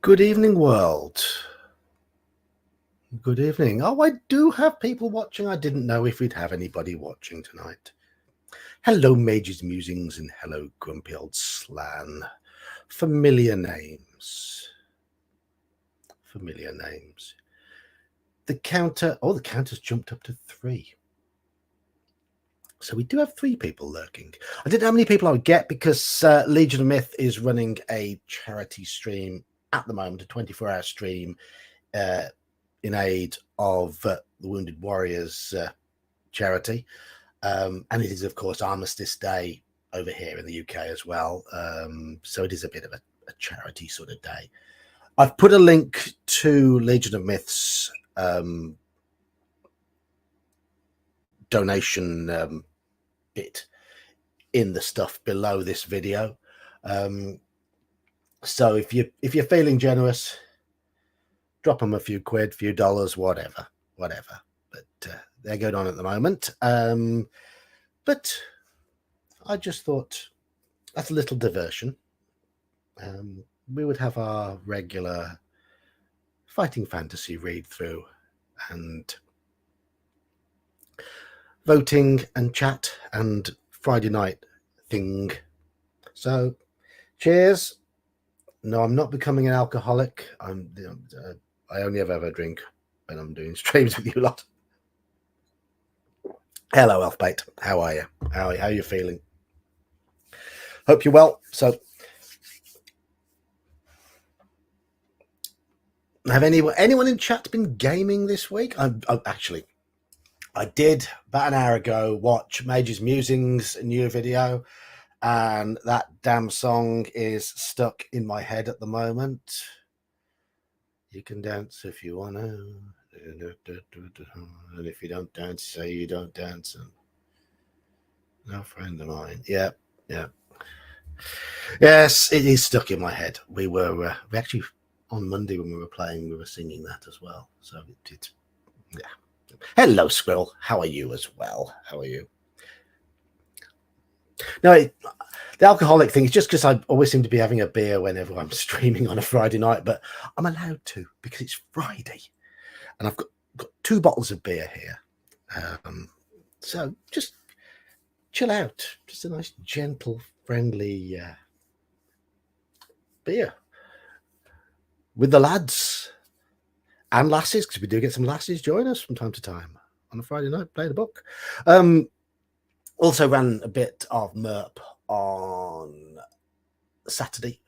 Good evening, world. Good evening. Oh, I do have people watching. I didn't know if we'd have anybody watching tonight. Hello, Mage's Musings, and hello, Grumpy Old Slan. Familiar names. Familiar names. The counter's jumped up to 3. So we do have 3 people lurking. I didn't know how many people I would get because Legion of Myth is running a charity stream at the moment, a 24-hour stream in aid of the Wounded Warriors charity. And it is, of course, Armistice Day over here in the UK as well. So it is a bit of a charity sort of day. I've put a link to Legion of Myth's donation bit in the stuff below this video. So if you're feeling generous, drop them a few quid, few dollars, whatever. But they're going on at the moment. But I just thought that's a little diversion. We would have our regular Fighting Fantasy read through and voting and chat and Friday night thing. So cheers. No, I'm not becoming an alcoholic. I only ever drink when I'm doing streams with you lot. Hello, Elfbait. How are you? How are you feeling? Hope you're well. So, have anyone in chat been gaming this week? I did about an hour ago watch Mage's Musings, a new video, and that damn song is stuck in my head at the moment. You can dance if you want to, and if you don't dance, say you don't dance. And no friend of mine. Yeah. Yes, it is stuck in my head. We actually on Monday when we were playing, we were singing that as well. So yeah. Hello, Squirrel. How are you as well? How are you? No, the alcoholic thing is just because I always seem to be having a beer whenever I'm streaming on a Friday night, but I'm allowed to because it's Friday, and I've got 2 bottles of beer here. So just chill out. Just a nice, gentle, friendly beer with the lads and lasses, because we do get some lasses join us from time to time on a Friday night playing a book. Also ran a bit of MERP on Saturday.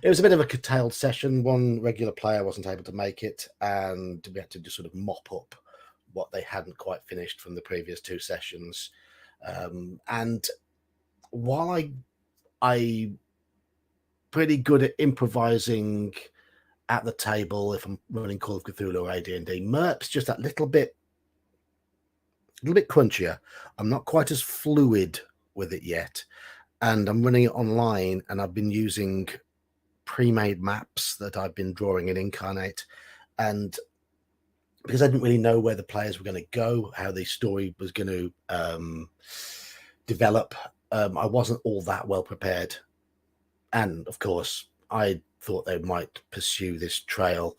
It was a bit of a curtailed session. One regular player wasn't able to make it, and we had to just sort of mop up what they hadn't quite finished from the previous 2 sessions. And while I'm pretty good at improvising at the table if I'm running Call of Cthulhu or AD&D, MERP's just that little bit crunchier. I'm not quite as fluid with it yet, and I'm running it online, and I've been using pre-made maps that I've been drawing in Incarnate, and because I didn't really know where the players were going to go, how the story was going to develop, I wasn't all that well prepared. And of course, I thought they might pursue this trail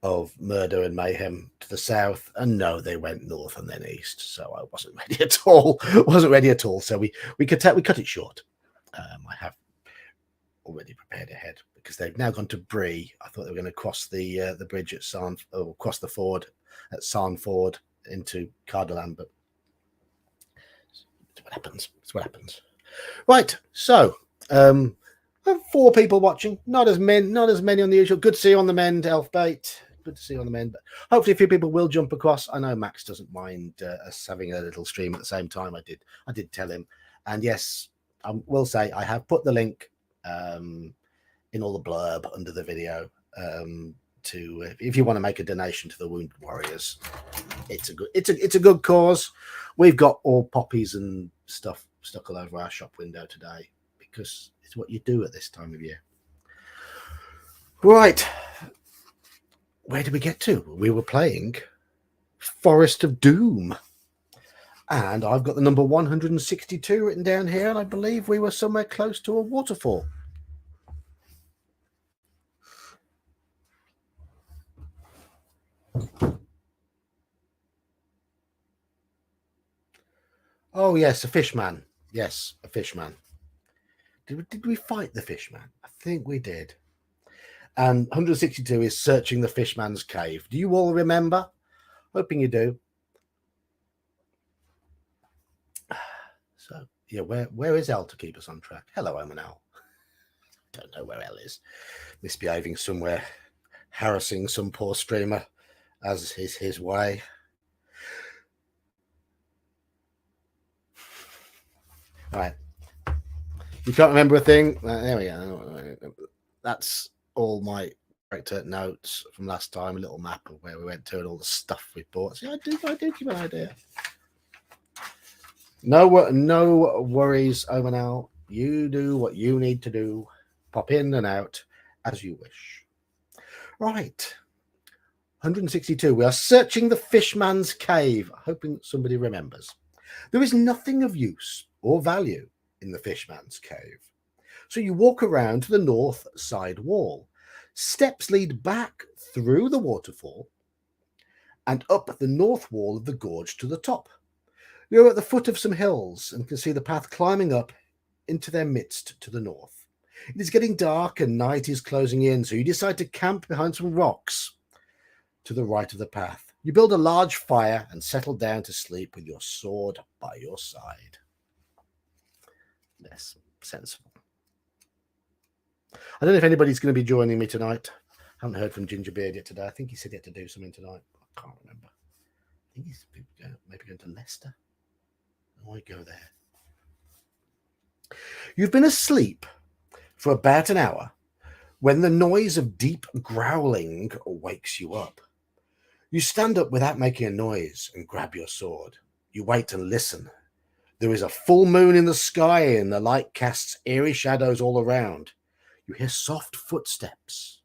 of murder and mayhem to the south, and no, they went north and then east. So I wasn't ready at all. So we cut it short. I have already prepared ahead because they've now gone to Bree. I thought they were going to cross the bridge at cross the ford at Sarn Ford into Cardolan, but it's what happens. It's what happens. Right. So I have 4 people watching. Not as many on the usual. Good to see you on the mend, Elfbait. Good to see you on the mend. But hopefully a few people will jump across. I know Max doesn't mind us having a little stream at the same time. I did tell him. And yes, I will say I have put the link in all the blurb under the video to if you want to make a donation to the Wounded Warriors. It's a good cause. We've got all poppies and stuff stuck all over our shop window today because it's what you do at this time of year. Right. Where did we get to? We were playing Forest of Doom. And I've got the number 162 written down here, and I believe we were somewhere close to a waterfall. Oh, yes, a fishman. Yes, a fishman. Did we fight the fishman? I think we did. And 162 is searching the fishman's cave. Do you all remember? Hoping you do. So, yeah, where is Elle to keep us on track? Hello, Omanel. Don't know where Elle is. Misbehaving somewhere, harassing some poor streamer, as is his way. Right. You can't remember a thing? There we go. That's all my character notes from last time. A little map of where we went to and all the stuff we bought. See, I do give an idea. No worries, Omanel. You do what you need to do. Pop in and out as you wish. Right. 162. We are searching the fishman's cave, hoping somebody remembers. There is nothing of use or value in the fishman's cave. So you walk around to the north side wall. Steps lead back through the waterfall and up the north wall of the gorge to the top. You're at the foot of some hills and can see the path climbing up into their midst to the north. It is getting dark and night is closing in, so you decide to camp behind some rocks to the right of the path. You build a large fire and settle down to sleep with your sword by your side. Yes, sensible. I don't know if anybody's going to be joining me tonight. I haven't heard from Gingerbeard yet today. I think he said he had to do something tonight. I can't remember. I think he's maybe going to Leicester. I want to go there. You've been asleep for about an hour when the noise of deep growling wakes you up. You stand up without making a noise and grab your sword. You wait and listen. There is a full moon in the sky and the light casts eerie shadows all around. You hear soft footsteps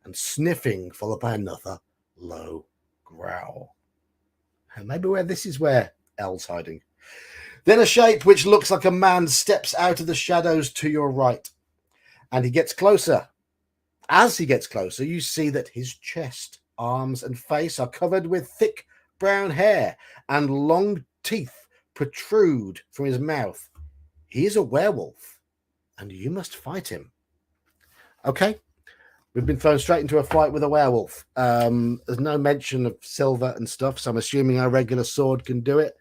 and sniffing followed by another low growl. And maybe this is where Elle's hiding. Then a shape which looks like a man steps out of the shadows to your right. And he gets closer. As he gets closer, you see that his chest, arms, and face are covered with thick brown hair, and long teeth protrude from his mouth. He is a werewolf, and you must fight him. Okay, we've been thrown straight into a fight with a werewolf. There's no mention of silver and stuff, so I'm assuming our regular sword can do it.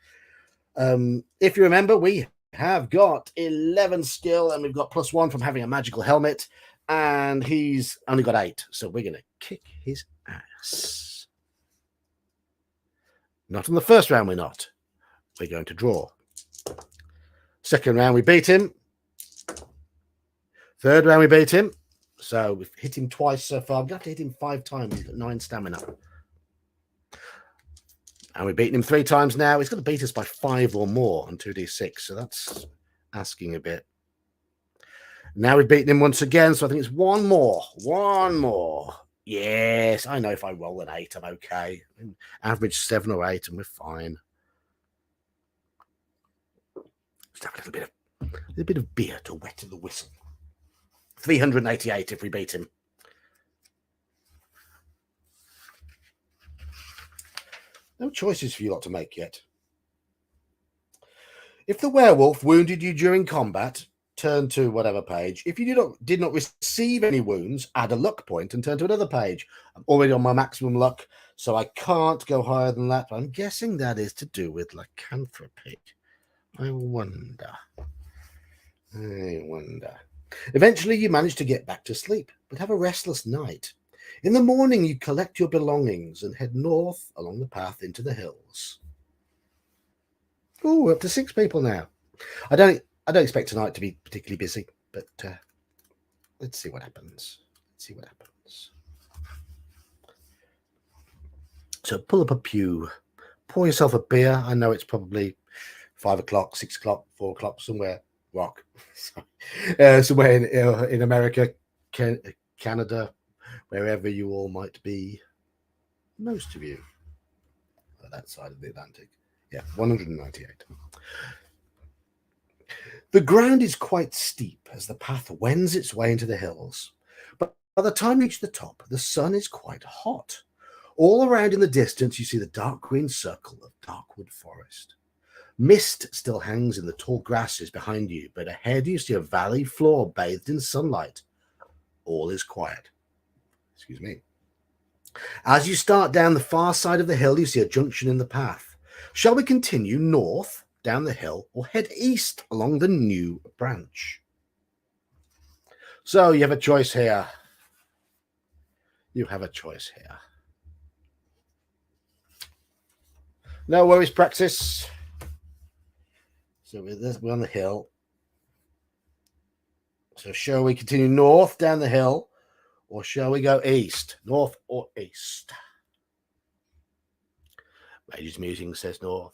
If you remember, we have got 11 skill, and we've got +1 from having a magical helmet, and he's only got 8, so we're going to kick his ass. Not in the first round, we're not. We're going to draw. Second round, we beat him. Third round, we beat him. So we've hit him twice so far. I'm going to hit him 5 times. He's got 9 stamina. And we've beaten him 3 times now. He's going to beat us by 5 or more on 2d6. So that's asking a bit. Now we've beaten him once again. So I think it's 1 more. 1 more. Yes, I know if I roll an 8, I'm okay. Average 7 or 8 and we're fine. Just have a little bit of beer to wet the whistle. 388 if we beat him. No choices for you lot to make yet. If the werewolf wounded you during combat, turn to whatever page. If you did not receive any wounds, add a luck point and turn to another page. I'm already on my maximum luck, so I can't go higher than that. I'm guessing that is to do with lycanthropy. I wonder. Eventually, you manage to get back to sleep, but have a restless night. In the morning, you collect your belongings and head north along the path into the hills. Oh, we're up to 6 people now. I don't expect tonight to be particularly busy, but let's see what happens. So pull up a pew, pour yourself a beer. I know it's probably 5 o'clock, 6 o'clock, 4 o'clock, somewhere somewhere in America, Canada, wherever you all might be. Most of you on that side of the Atlantic. Yeah, 198. The ground is quite steep as the path wends its way into the hills. But by the time you reach the top, the sun is quite hot. All around in the distance, you see the dark green circle of darkwood forest. Mist still hangs in the tall grasses behind you, but ahead you see a valley floor bathed in sunlight. All is quiet. Excuse me. As you start down the far side of the hill, you see a junction in the path. Shall we continue north down the hill or head east along the new branch? So you have a choice here. You have a choice here. No worries, Praxis. So we're on the hill. So shall we continue north down the hill or shall we go east? North or east? Mage's Musing says north.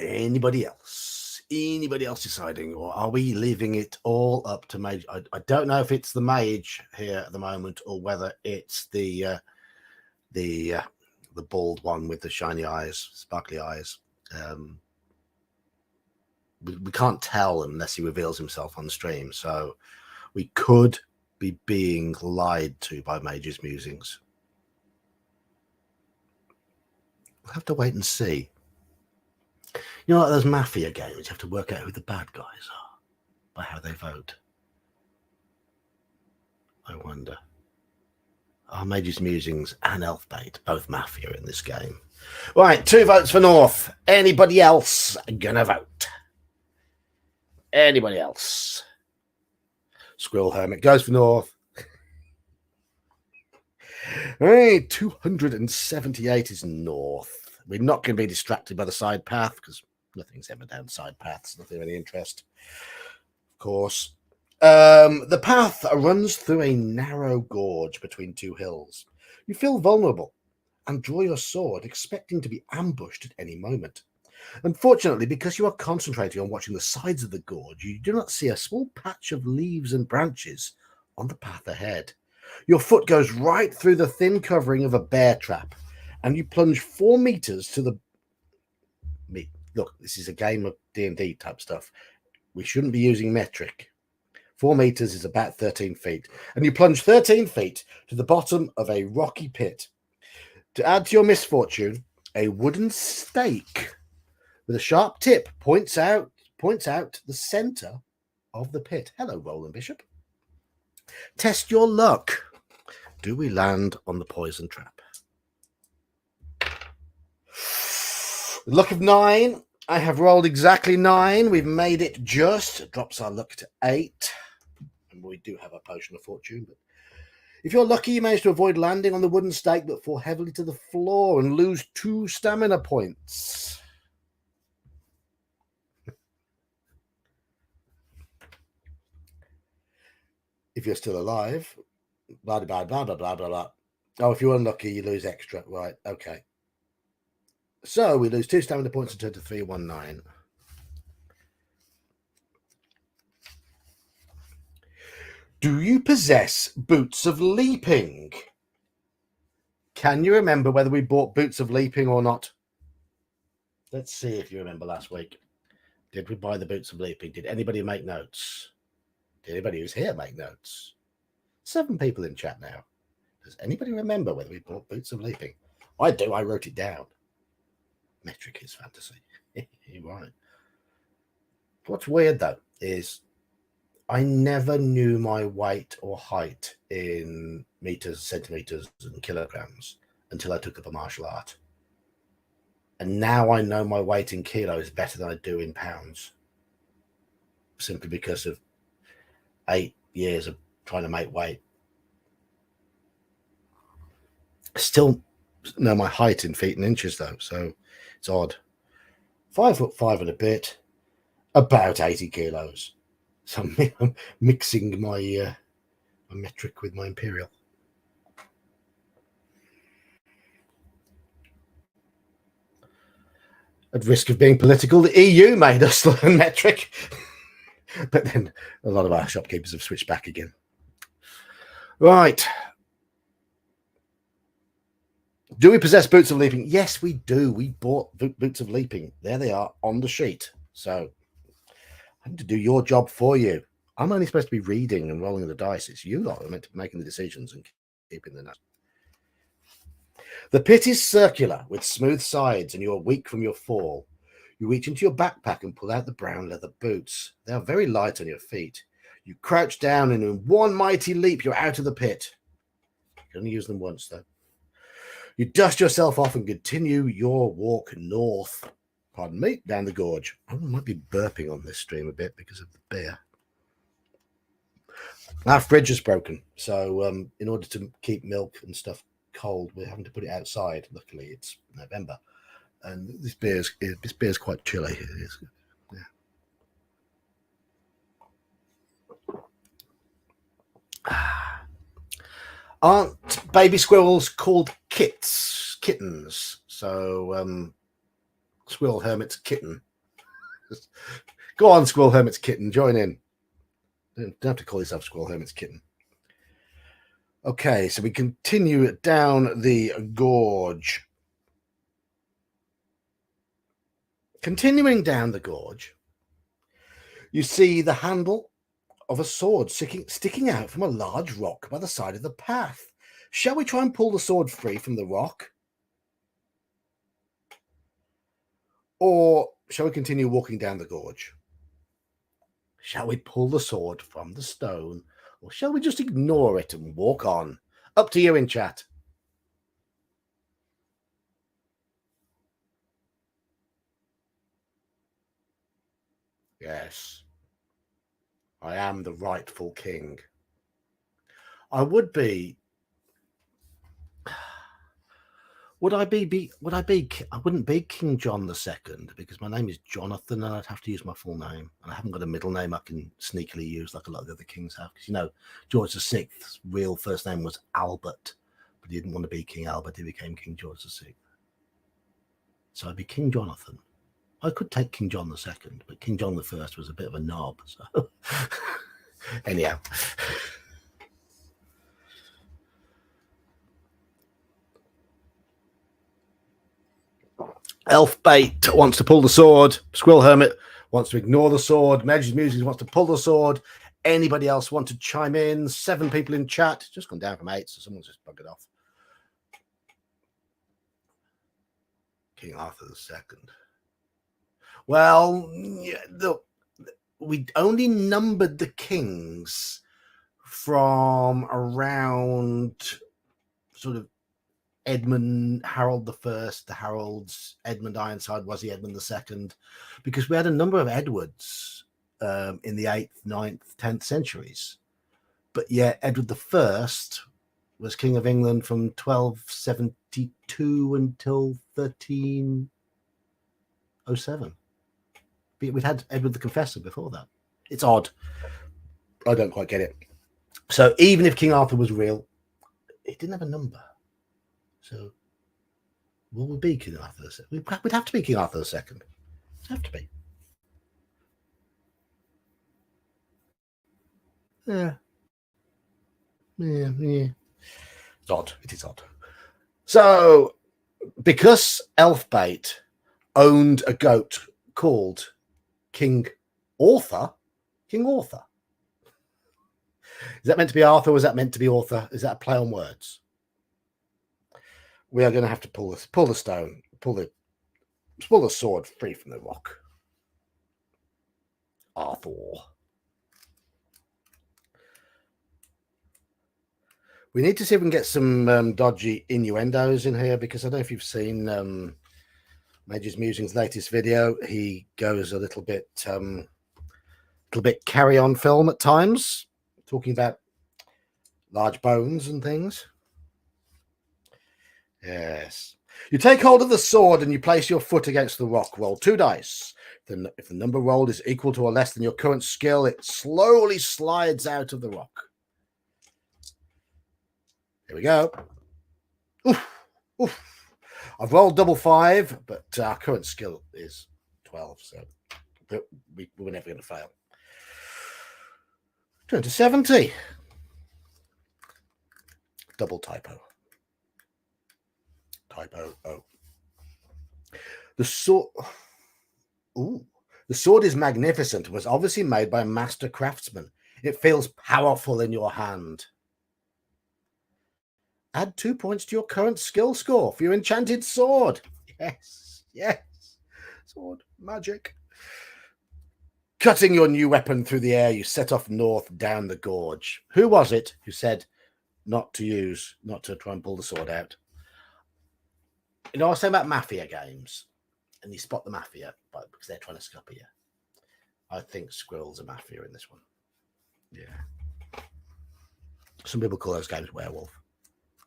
Anybody else? Anybody else deciding, or are we leaving it all up to Mage? I don't know if it's the Mage here at the moment, or whether it's the bald one with the shiny eyes, sparkly eyes. We can't tell unless he reveals himself on stream. So we could be being lied to by Mage's Musings. We'll have to wait and see. You know, like those mafia games, you have to work out who the bad guys are by how they vote. I wonder. Are Mage's Musings and Elfbait both mafia in this game? Right, 2 votes for North. Anybody else gonna vote? Anybody else? Squirrel Hermit goes for North. Right, 278 is North. We're not going to be distracted by the side path because nothing's ever down side paths, nothing of any interest. Of course. The path runs through a narrow gorge between 2 hills. You feel vulnerable and draw your sword, expecting to be ambushed at any moment. Unfortunately, because you are concentrating on watching the sides of the gorge, you do not see a small patch of leaves and branches on the path ahead. Your foot goes right through the thin covering of a bear trap, and you plunge 4 meters to the... Look, this is a game of D&D type stuff. We shouldn't be using metric. 4 meters is about 13 feet, and you plunge 13 feet to the bottom of a rocky pit. To add to your misfortune, a wooden stake with a sharp tip points out the center of the pit. Hello, Roland Bishop. Test your luck. Do we land on the poison trap? Luck of 9. I have rolled exactly 9. We've made it just. It drops our luck to 8. And we do have a potion of fortune. But if you're lucky, you manage to avoid landing on the wooden stake, but fall heavily to the floor and lose 2 stamina points. If you're still alive, blah, blah, blah, blah, blah, blah, blah. Oh, if you're unlucky, you lose extra. Right, okay. So we lose 2 stamina points and turn to 319. Do you possess Boots of Leaping? Can you remember whether we bought Boots of Leaping or not? Let's see if you remember last week. Did we buy the Boots of Leaping? Did anybody make notes? Did anybody who's here make notes? 7 people in chat now. Does anybody remember whether we bought Boots of Leaping? I do. I wrote it down. Metric is fantasy. You're right. What's weird, though, is I never knew my weight or height in meters, centimeters, and kilograms until I took up a martial art. And now I know my weight in kilos better than I do in pounds. Simply because of 8 years of trying to make weight. I still know my height in feet and inches, though, so it's odd. 5'5" and a bit, about 80 kilos. So I'm mixing my metric with my imperial. At risk of being political, the EU made us learn metric. But then a lot of our shopkeepers have switched back again. Right. Do we possess Boots of Leaping? Yes, we do. We bought Boots of Leaping. There they are on the sheet. So I'm to do your job for you. I'm only supposed to be reading and rolling the dice. It's you lot who are meant to be making the decisions and keeping the notes. The pit is circular with smooth sides, and you are weak from your fall. You reach into your backpack and pull out the brown leather boots. They are very light on your feet. You crouch down, and in one mighty leap, you're out of the pit. You can only use them once, though. You dust yourself off and continue your walk north. Pardon me, down the gorge. I might be burping on this stream a bit because of the beer. Our fridge is broken, so in order to keep milk and stuff cold, we're having to put it outside. Luckily, it's November, and this beer's quite chilly. It is. Yeah. Aren't baby squirrels called kittens? So Squirrel Hermit's kitten. Go on, Squirrel Hermit's kitten, join in. Don't have to call yourself Squirrel Hermit's kitten. Okay, so we continue down the gorge. Continuing down the gorge, you see the handle of a sword sticking out from a large rock by the side of the path. Shall we try and pull the sword free from the rock? Or shall we continue walking down the gorge? Shall we pull the sword from the stone, or shall we just ignore it and walk on? Up to you in chat. Yes, I am the rightful king. I would be. Would I be? I wouldn't be King John II because my name is Jonathan, and I'd have to use my full name, and I haven't got a middle name I can sneakily use like a lot of the other kings have. Because George VI's real first name was Albert, but he didn't want to be King Albert. He became King George VI. So I'd be King Jonathan. I could take King John II, but King John I was a bit of a knob. So anyhow. Elf Bait wants to pull the sword. Squirrel Hermit wants to ignore the sword. Magic Music wants to pull the sword. Anybody else want to chime in? 7 people in chat. Just gone down from 8, so someone's just buggered off. King Arthur II. Well, we only numbered the kings from around sort of Edmund, Harold the First, the Harolds, Edmund Ironside, was he Edmund II? Because we had a number of Edwards in the 8th, 9th, 10th centuries. But yet Edward I was King of England from 1272 until 1307. We'd had Edward the Confessor before that. It's odd. I don't quite get it. So even if King Arthur was real, he didn't have a number. So, what would be King Arthur II? We'd have to be King Arthur II. It'd have to be. Yeah. It's odd. It is odd. So, because Elfbait owned a goat called King Arthur. Is that meant to be Arthur, or is that meant to be Arthur? Is that a play on words? We are going to have to pull the stone, pull the sword free from the rock. Arthur. We need to see if we can get some dodgy innuendos in here, because I don't know if you've seen Major's Musing's latest video. He goes a little bit carry on film at times, talking about large bones and things. Yes. You take hold of the sword and you place your foot against the rock. Roll 2 dice. If the number rolled is equal to or less than your current skill, it slowly slides out of the rock. Here we go. Oof, oof. I've rolled double 5, but our current skill is 12, so we were never going to fail. Turn to 70. Double typo. Typo. Oh. The sword. Ooh. The sword is magnificent and was obviously made by a master craftsman. It feels powerful in your hand. Add 2 points to your current skill score for your enchanted sword. Yes, yes. Sword magic. Cutting your new weapon through the air, you set off north down the gorge. Who was it who said not to try and pull the sword out? You know, I was saying about mafia games, and you spot the mafia because they're trying to scupper you. I think squirrels are mafia in this one. Yeah. Some people call those games werewolf.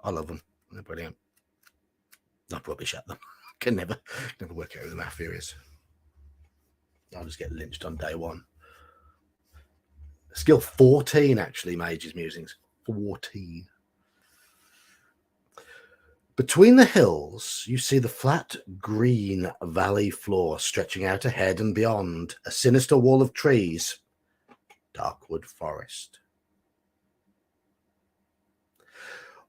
I love them. They're brilliant. I'm rubbish at them. Can never work out who the mafia is. I'll just get lynched on day one. Skill 14, actually, Mage's Musings. 14. Between the hills, you see the flat green valley floor stretching out ahead and beyond, a sinister wall of trees. Darkwood Forest.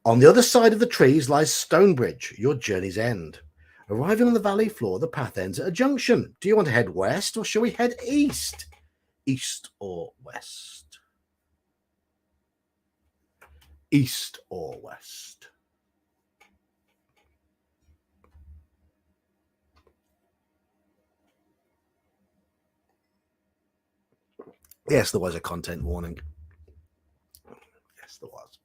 On the other side of the trees lies Stonebridge, your journey's end. Arriving on the valley floor, the path ends at a junction. Do you want to head west or shall we head east? East or west? East or west? Yes, there was a content warning. Yes, there was.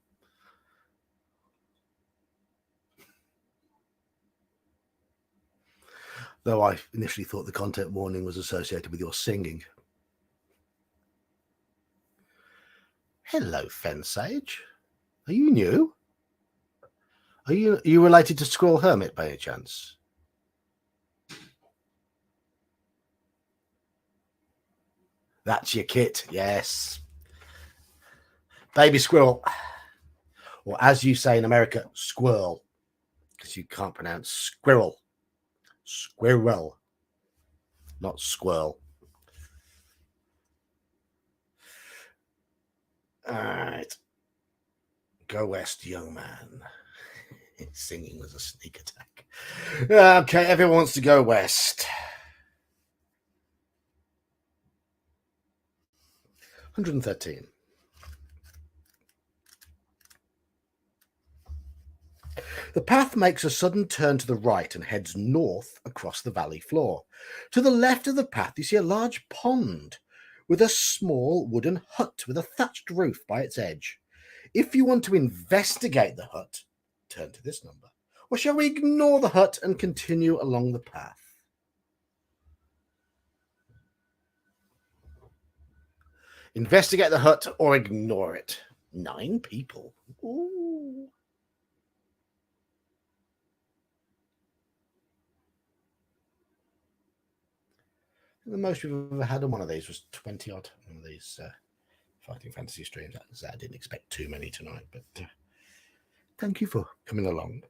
Though I initially thought the content warning was associated with your singing. Hello, Fensage. Are you new? Are you related to Squirrel Hermit by any chance? That's your kit, yes. Baby squirrel. Or as you say in America, squirrel. Because you can't pronounce squirrel. Squirrel. Not squirrel. All right. Go west, young man. Singing was a sneak attack. Okay, everyone wants to go west. 113. The path makes a sudden turn to the right and heads north across the valley floor. To the left of the path, you see a large pond with a small wooden hut with a thatched roof by its edge. If you want to investigate the hut, turn to this number. Or shall we ignore the hut and continue along the path? Investigate the hut or ignore it. 9 people. Ooh. The most we've ever had on one of these was 20 odd. One of these Fighting Fantasy streams. I didn't expect too many tonight, but thank you for coming along.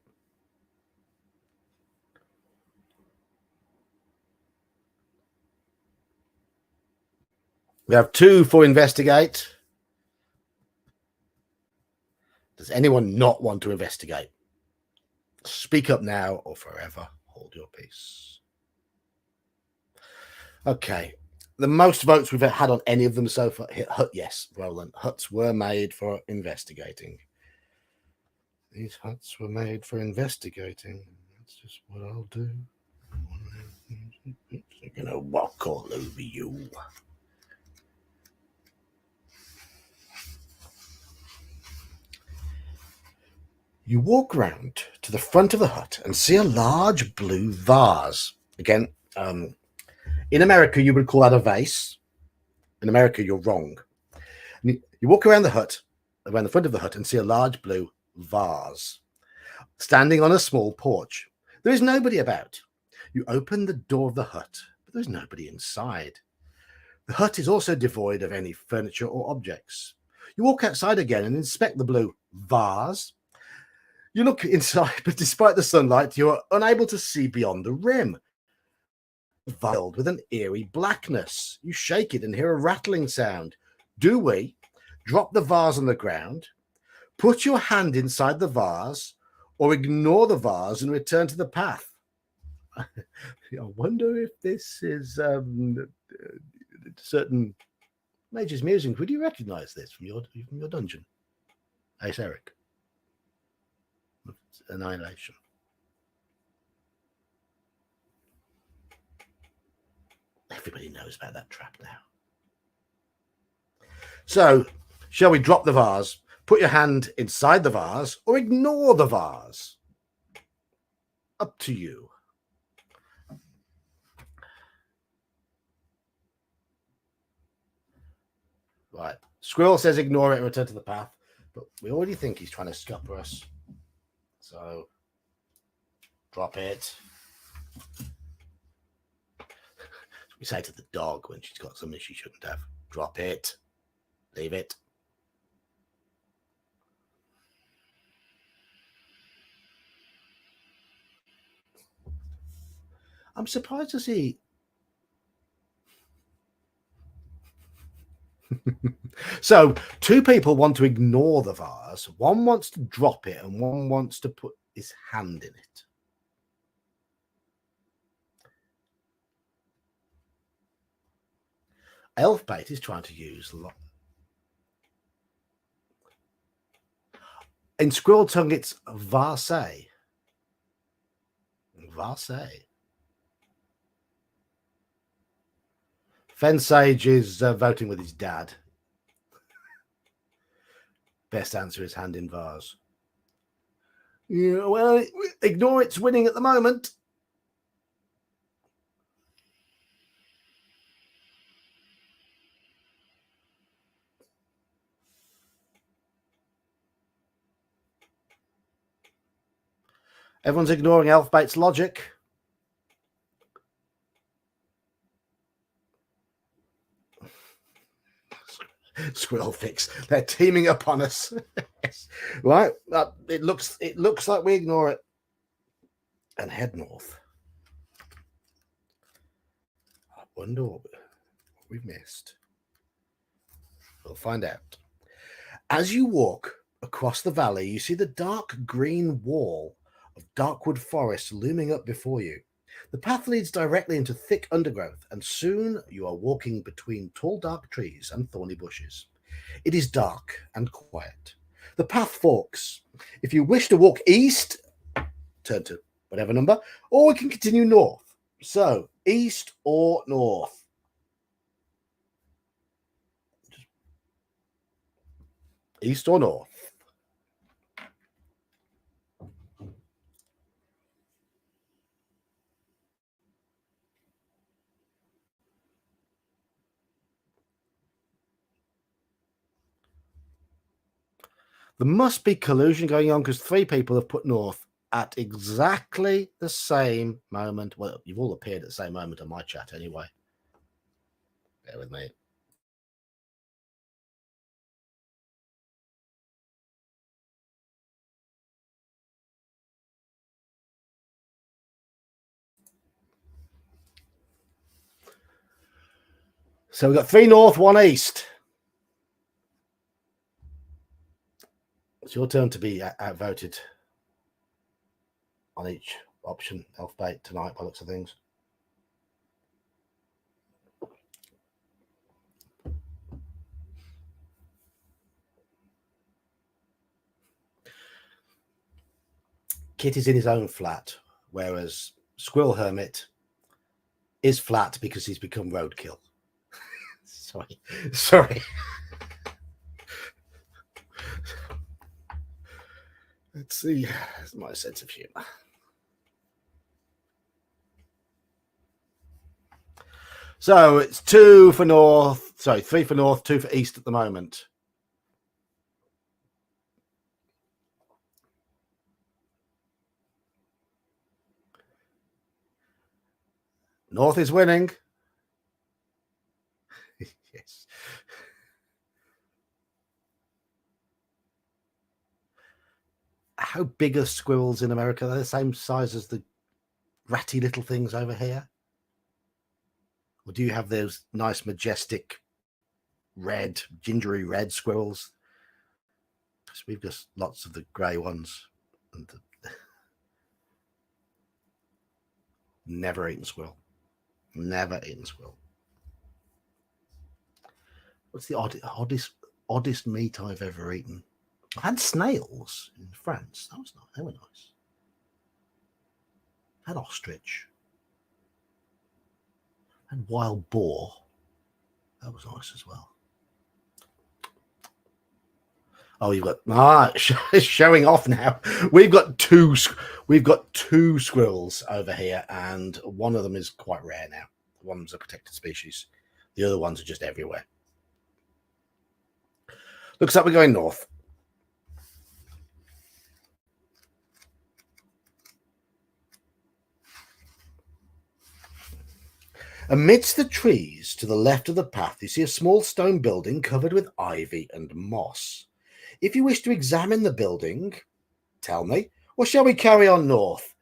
We have 2 for investigate. Does anyone not want to investigate? Speak up now or forever hold your peace. Okay. The most votes we've had on any of them so far. Hut, yes, Roland. Huts were made for investigating. These huts were made for investigating. That's just what I'll do. I'm gonna walk all over you. You walk round to the front of the hut and see a large blue vase. Again, in America, you would call that a vase. In America, you're wrong. You walk around the hut, around the front of the hut, and see a large blue vase standing on a small porch. There is nobody about. You open the door of the hut, but there's nobody inside. The hut is also devoid of any furniture or objects. You walk outside again and inspect the blue vase. You look inside, but despite the sunlight, you are unable to see beyond the rim. Veiled with an eerie blackness. You shake it and hear a rattling sound. Do we drop the vase on the ground, put your hand inside the vase, or ignore the vase and return to the path? I wonder if this is certain Major's musings. Would you recognise this from your dungeon? Ace Eric. Annihilation. Everybody knows about that trap now. So, shall we drop the vase, put your hand inside the vase, or ignore the vase? Up to you. Right. Squirrel says ignore it and return to the path, but we already think he's trying to scupper us. So, drop it. We say to the dog when she's got something she shouldn't have. Drop it. Leave it. I'm surprised to see. So, two people want to ignore the vase. One wants to drop it and one wants to put his hand in it. Elfbait is trying to use a lot. In Squirrel tongue, it's vase. Vase. Fensage is voting with his dad. Best answer is hand in vase. Yeah, well, ignore it's winning at the moment. Everyone's ignoring Elfbait's logic. Squirrel fix. They're teaming up on us. Right. It looks like we ignore it and head north. I wonder what we've missed. We'll find out. As you walk across the valley, you see the dark green wall of darkwood forest looming up before you. The path leads directly into thick undergrowth, and soon you are walking between tall dark trees and thorny bushes. It is dark and quiet. The path forks. If you wish to walk east, turn to whatever number, or we can continue north. So, east or north? East or north? There must be collusion going on because three people have put north at exactly the same moment. Well, you've all appeared at the same moment on my chat anyway. Bear with me. So we've got 3 north, 1 east. It's your turn to be outvoted on each option, Elfbait, tonight, by looks of things. Kit is in his own flat, whereas Squirrel Hermit is flat because he's become roadkill. Sorry. Let's see. That's my sense of humor. So it's 2 for north. Sorry, 3 for north, 2 for east at the moment. North is winning. Yes. How big are squirrels in America? They're the same size as the ratty little things over here? Or do you have those nice, majestic, red, gingery red squirrels? So we've got lots of the grey ones. And never eaten squirrel. Never eaten squirrel. What's the oddest meat I've ever eaten? I had snails in France. That was nice. They were nice. I had ostrich. I had wild boar. That was nice as well. Oh, you've got showing off now. We've got two squirrels over here, and one of them is quite rare now. One's a protected species. The other ones are just everywhere. Looks like we're going north. Amidst the trees to the left of the path, you see a small stone building covered with ivy and moss. If you wish to examine the building, tell me, or shall we carry on north?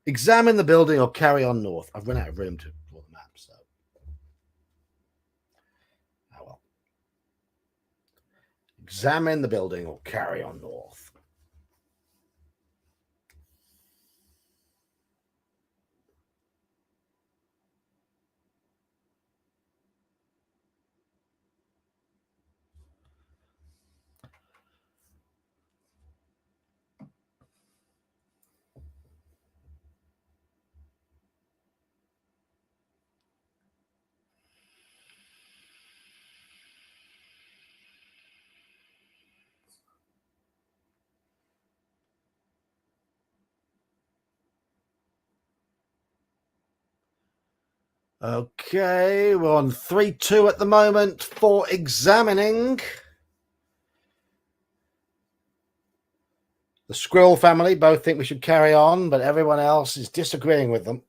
Examine the building or carry on north. I've run out of room to draw the map, so. Oh well. Examine the building or carry on north. Okay, we're on 3-2 at the moment for examining. The squirrel family both think we should carry on, but everyone else is disagreeing with them.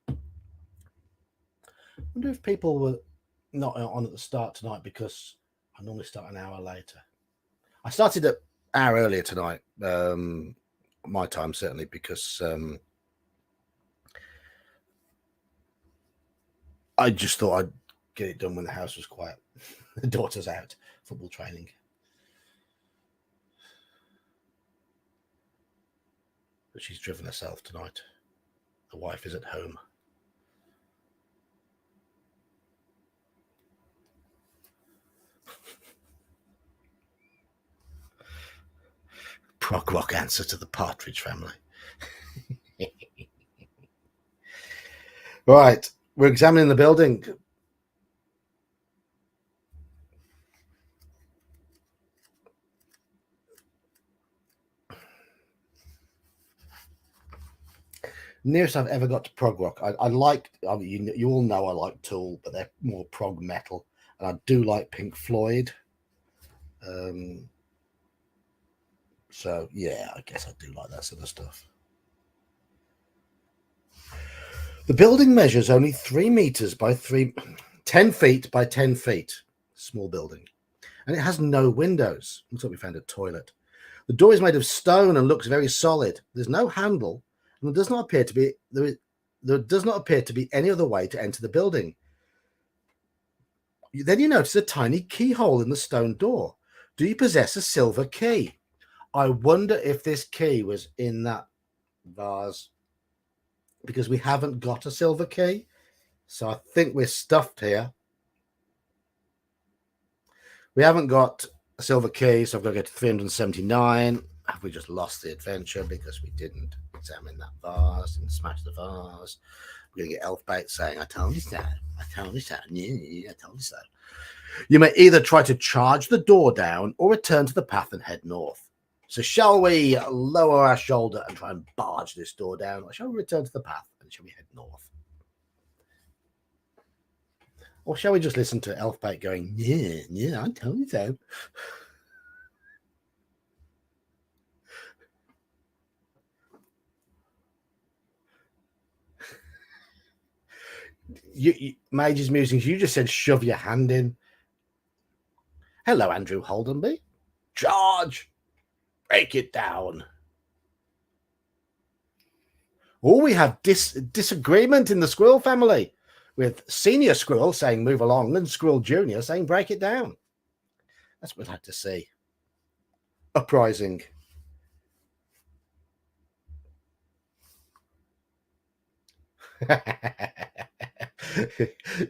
I wonder if people were not on at the start tonight because I normally start an hour later. I started an hour earlier tonight, my time certainly, because I just thought I'd get it done when the house was quiet. The daughter's out, football training. But she's driven herself tonight. The wife is at home. Prog rock answer to the Partridge Family. Right, we're examining the building. Nearest I've ever got to prog rock. I like, I mean, you all know I like Tool, but they're more prog metal, and I do like Pink Floyd. So yeah, I guess I do like that sort of stuff. The building measures only 3 meters by 10 feet by 10 feet. Small building, and it has no windows. Looks like we found a toilet. The door is made of stone and looks very solid. There's no handle, and there does not appear to be any other way to enter the building. Then you notice a tiny keyhole in the stone door. Do you possess a silver key? I wonder if this key was in that vase, because we haven't got a silver key. So I think we're stuffed here. We haven't got a silver key, so I've got to go to 379. Have we just lost the adventure because we didn't examine that vase and smash the vase? We're going to get Elfbait saying, I told you so. I told you so. Yeah, I told you so. You may either try to charge the door down or return to the path and head north. So shall we lower our shoulder and try and barge this door down, or shall we return to the path and shall we head north? Or shall we just listen to Elfbait going, yeah, I told you so. Mage's Musings, you just said shove your hand in. Hello, Andrew Holdenby. Charge! Break it down. Oh, we have disagreement in the Squirrel family, with Senior Squirrel saying move along and Squirrel Junior saying break it down. That's what we'd like to see. uprising.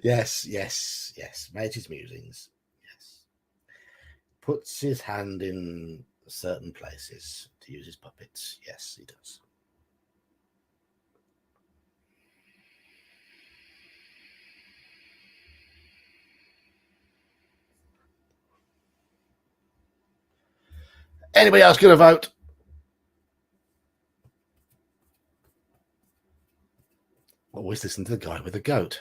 Yes, yes, yes. Made his musings. Yes. Puts his hand in certain places to use his puppets. Yes, he does. Anybody else going to vote? Always listen to the guy with the goat.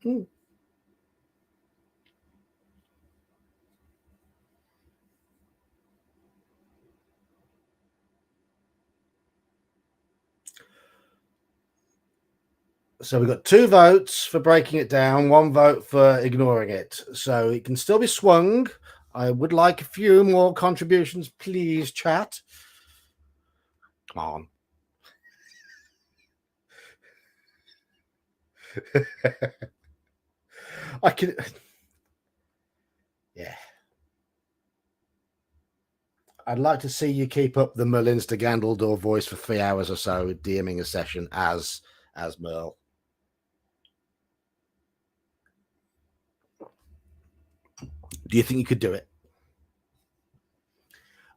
Hmm. So we've got 2 votes for breaking it down, 1 vote for ignoring it. So it can still be swung. I would like a few more contributions, please, chat. Come on. I can. Yeah. I'd like to see you keep up the Merlin's to Gandaldor voice for 3 hours or so, DMing a session as Merle. Do you think you could do it?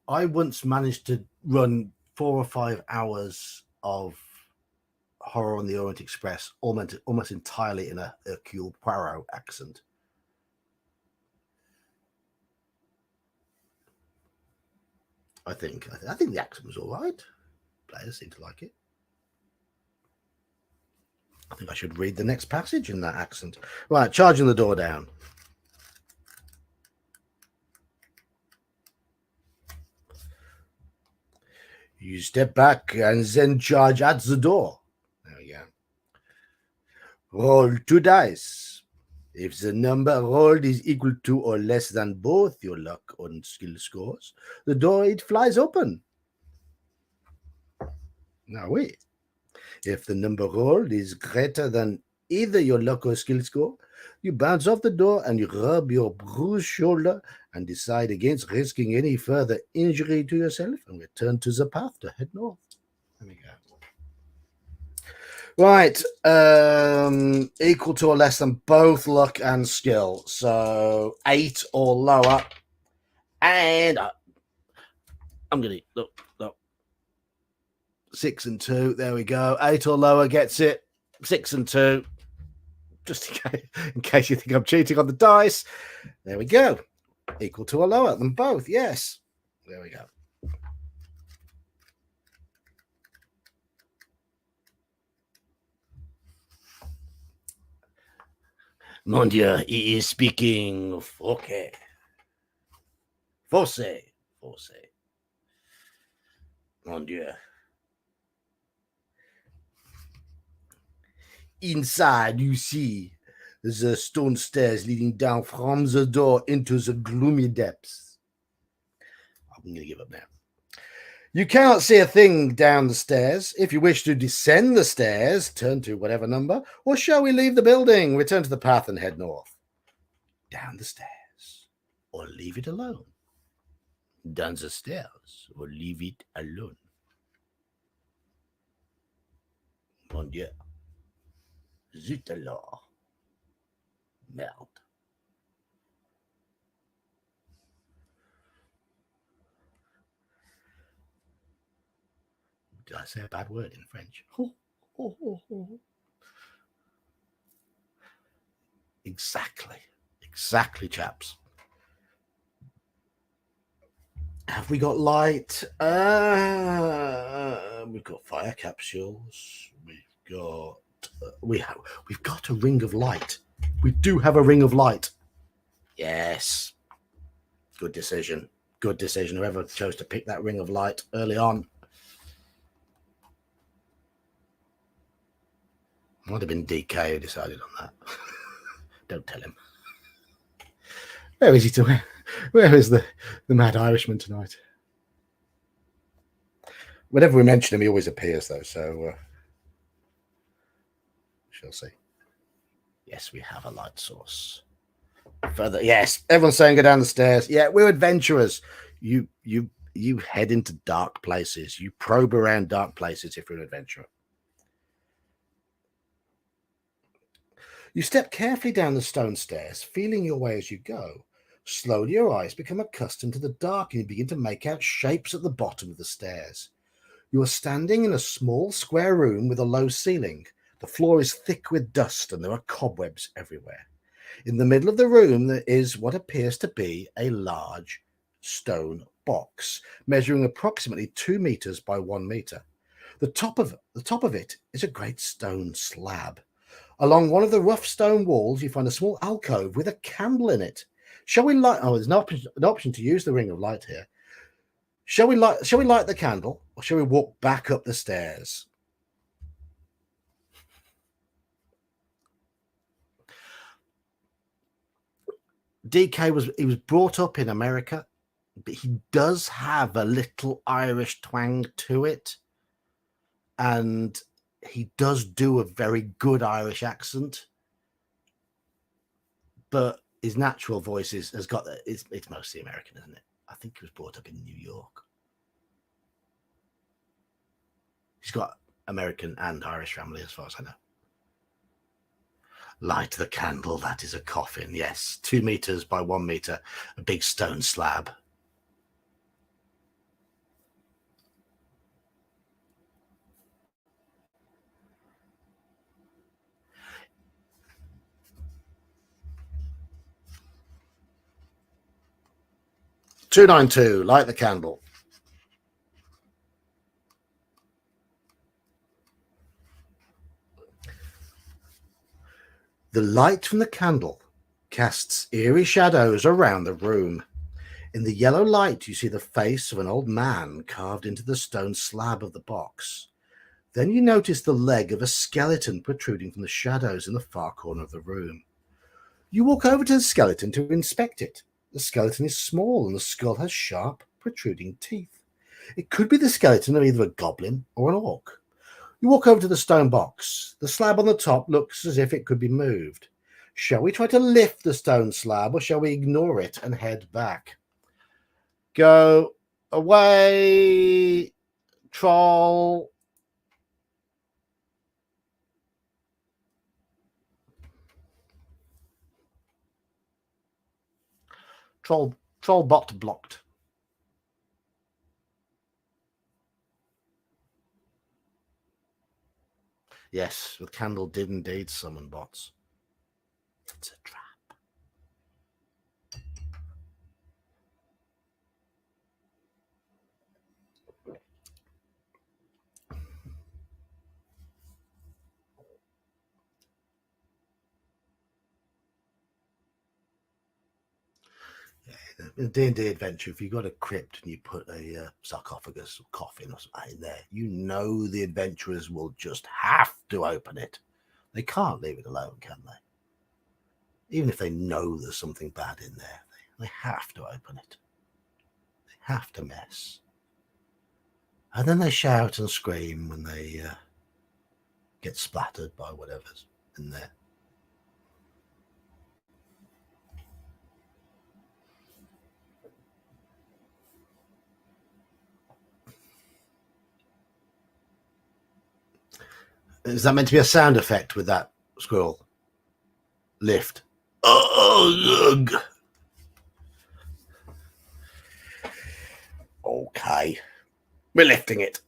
I once managed to run 4 or 5 hours of Horror on the Orient Express almost entirely in a Hercule Poirot accent. I think the accent was all right. Players seem to like it. I think I should read the next passage in that accent. Right, charging the door down. You step back and then charge at the door. There we go. Roll 2 dice. If the number rolled is equal to or less than both your luck and skill scores, the door, it flies open. Now wait. If the number rolled is greater than either your luck or skill score, you bounce off the door and you rub your bruised shoulder and decide against risking any further injury to yourself and return to the path to head north. There we go. Right, equal to or less than both luck and skill. So 8 or lower. And I'm going to look. 6 and 2. There we go. 8 or lower gets it. 6 and 2. Just in case you think I'm cheating on the dice. There we go. Equal to or lower than both. Yes. There we go. Mon Dieu, he is speaking Fausse. Mon Dieu. Inside, you see the stone stairs leading down from the door into the gloomy depths. I'm going to give up now. You cannot see a thing down the stairs. If you wish to descend the stairs, turn to whatever number, or shall we leave the building, return to the path and head north? Down the stairs, or leave it alone? Down the stairs, or leave it alone? Mon Dieu. Zut alors. Merde. Did I say a bad word in French? Exactly, chaps. Have we got light? We've got fire capsules. We've got a ring of light. We do have a ring of light. Yes. Good decision. Whoever chose to pick that ring of light early on. Might have been DK who decided on that. Don't tell him. Where is he Where is the mad Irishman tonight? Whenever we mention him, he always appears, though, so shall see. Yes, we have a light source. Further, yes. Everyone's saying go down the stairs. Yeah, we're adventurers. You head into dark places. You probe around dark places if you're an adventurer. You step carefully down the stone stairs, feeling your way as you go. Slowly your eyes become accustomed to the dark and you begin to make out shapes at the bottom of the stairs. You are standing in a small square room with a low ceiling. The floor is thick with dust and there are cobwebs everywhere. In the middle of the room there is what appears to be a large stone box, measuring approximately 2 meters by 1 meter. The top of it is a great stone slab. Along one of the rough stone walls, you find a small alcove with a candle in it. Shall we light? Oh, there's an option to use the ring of light here. Shall we light? Shall we light the candle, or shall we walk back up the stairs? DK was brought up in America, but he does have a little Irish twang to it, and he does do a very good Irish accent. But his natural voice has got it's mostly American, isn't it? I think he was brought up in New York. He's got American and Irish family, as far as I know. Light the candle, that is a coffin. Yes, 2 meters by 1 meter, a big stone slab. "292, light the candle." The light from the candle casts eerie shadows around the room. In the yellow light, you see the face of an old man carved into the stone slab of the box. Then you notice the leg of a skeleton protruding from the shadows in the far corner of the room. You walk over to the skeleton to inspect it. The skeleton is small and the skull has sharp, protruding teeth. It could be the skeleton of either a goblin or an orc. You walk over to the stone box. The slab on the top looks as if it could be moved. Shall we try to lift the stone slab or shall we ignore it and head back? Go away, troll. Troll bot blocked. Yes, the candle did indeed summon bots. It's a trap. In a D&D adventure, if you got a crypt and you put a sarcophagus or coffin or something in there, you know the adventurers will just have to open it. They can't leave it alone, can they? Even if they know there's something bad in there, they have to open it. They have to mess. And then they shout and scream when they get splattered by whatever's in there. Is that meant to be a sound effect with that squirrel? Lift. Ugh. Okay. We're lifting it.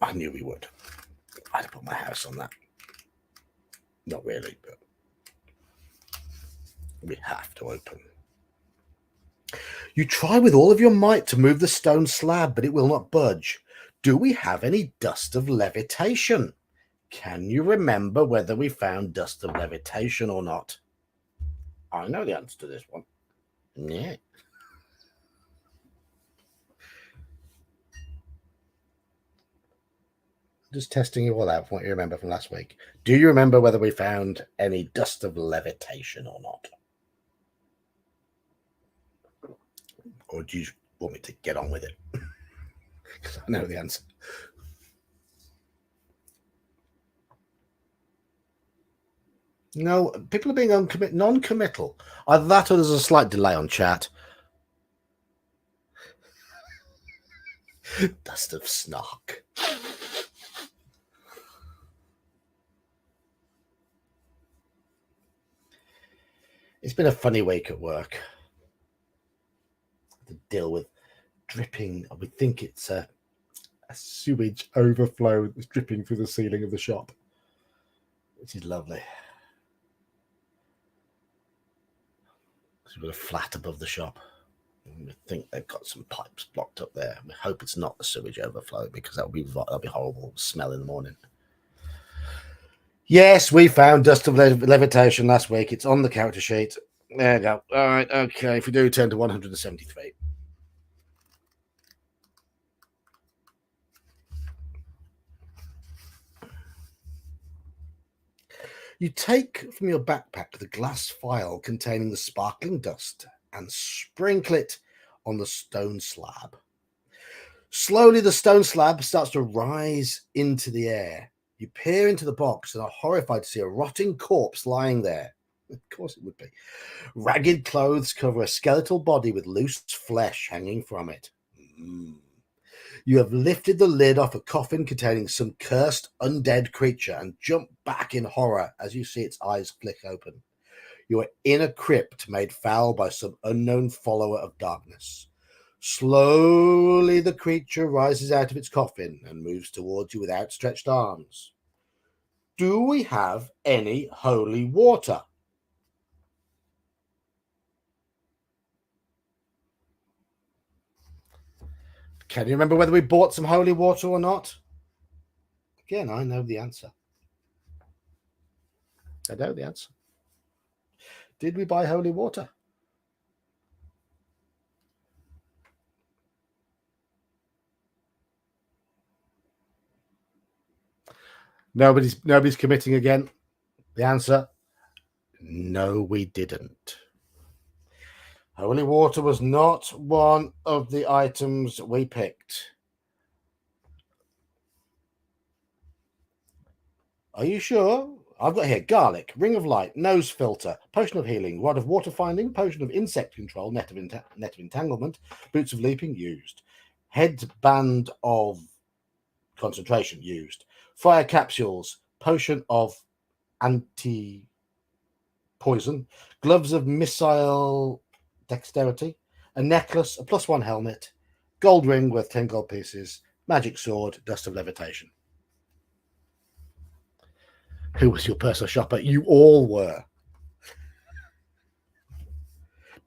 I knew we would. I'd have put my house on that. Not really, but we have to open. You try with all of your might to move the stone slab, but it will not budge. Do we have any dust of levitation? Can you remember whether we found dust of levitation or not? I know the answer to this one. Yeah. Just testing you all out from what you remember from last week. Do you remember whether we found any dust of levitation or not? Or do you want me to get on with it? Because I know the answer. No, people are being non-committal. Either that or there's a slight delay on chat. Dust of snark. It's been a funny week at work. To deal with dripping. We think it's a sewage overflow that's dripping through the ceiling of the shop, which is lovely. We've got a flat above the shop. We think they've got some pipes blocked up there. We hope it's not the sewage overflow, because that'll be horrible smell in the morning. Yes, we found dust of levitation last week. It's on the character sheet. There you go. All right, okay. If we do turn to 173. You take from your backpack the glass vial containing the sparkling dust and sprinkle it on the stone slab. Slowly, the stone slab starts to rise into the air. You peer into the box and are horrified to see a rotting corpse lying there. Of course it would be. Ragged clothes cover a skeletal body with loose flesh hanging from it. You have lifted the lid off a coffin containing some cursed undead creature and jump back in horror as you see its eyes flick open. You are in a crypt made foul by some unknown follower of darkness. Slowly, the creature rises out of its coffin and moves towards you with outstretched arms. Do we have any holy water? Can you remember whether we bought some holy water or not? Again, I know the answer. I know the answer. Did we buy holy water? Nobody's committing again. The answer: no, we didn't. Holy water was not one of the items we picked. Are you sure? I've got here garlic, ring of light, nose filter, potion of healing, rod of water finding, potion of insect control, net of entanglement, boots of leaping used, headband of concentration used, fire capsules, potion of anti poison, gloves of missile dexterity, a necklace, a +1 helmet, gold ring worth 10 gold pieces, magic sword, dust of levitation. Who was your personal shopper? You all were.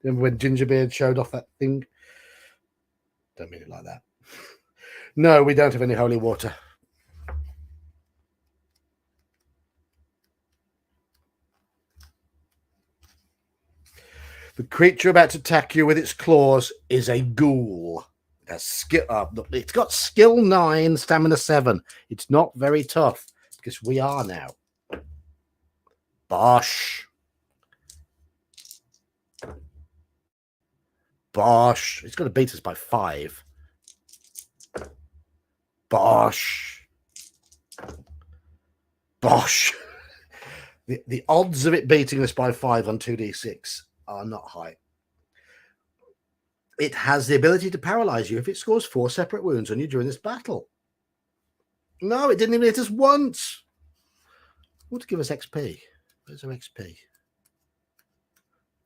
Remember when Gingerbeard showed off that thing? Don't mean it like that. No, we don't have any holy water. The creature about to attack you with its claws is a ghoul. It's got skill 9, stamina 7. It's not very tough, because we are now. Bosh. It's going to beat us by 5. Bosh. The odds of it beating us by 5 on 2d6 are not high. It has the ability to paralyze you if it scores 4 separate wounds on you during this battle. No, it didn't even hit us once. I want to give us XP. Where's our XP?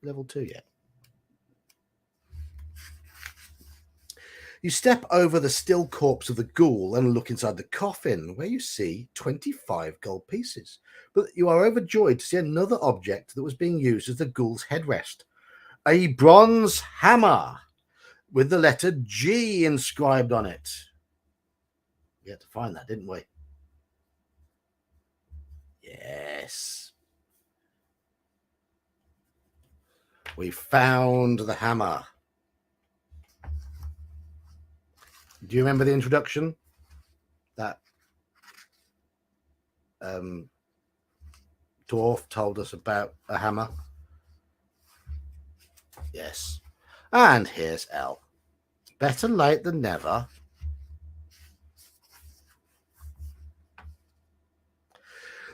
Level 2 yet. You step over the still corpse of the ghoul and look inside the coffin, where you see 25 gold pieces. But you are overjoyed to see another object that was being used as the ghoul's headrest. A bronze hammer with the letter G inscribed on it. We had to find that, didn't we? Yes. We found the hammer. Do you remember the introduction? That dwarf told us about a hammer. Yes. And here's L. Better late than never.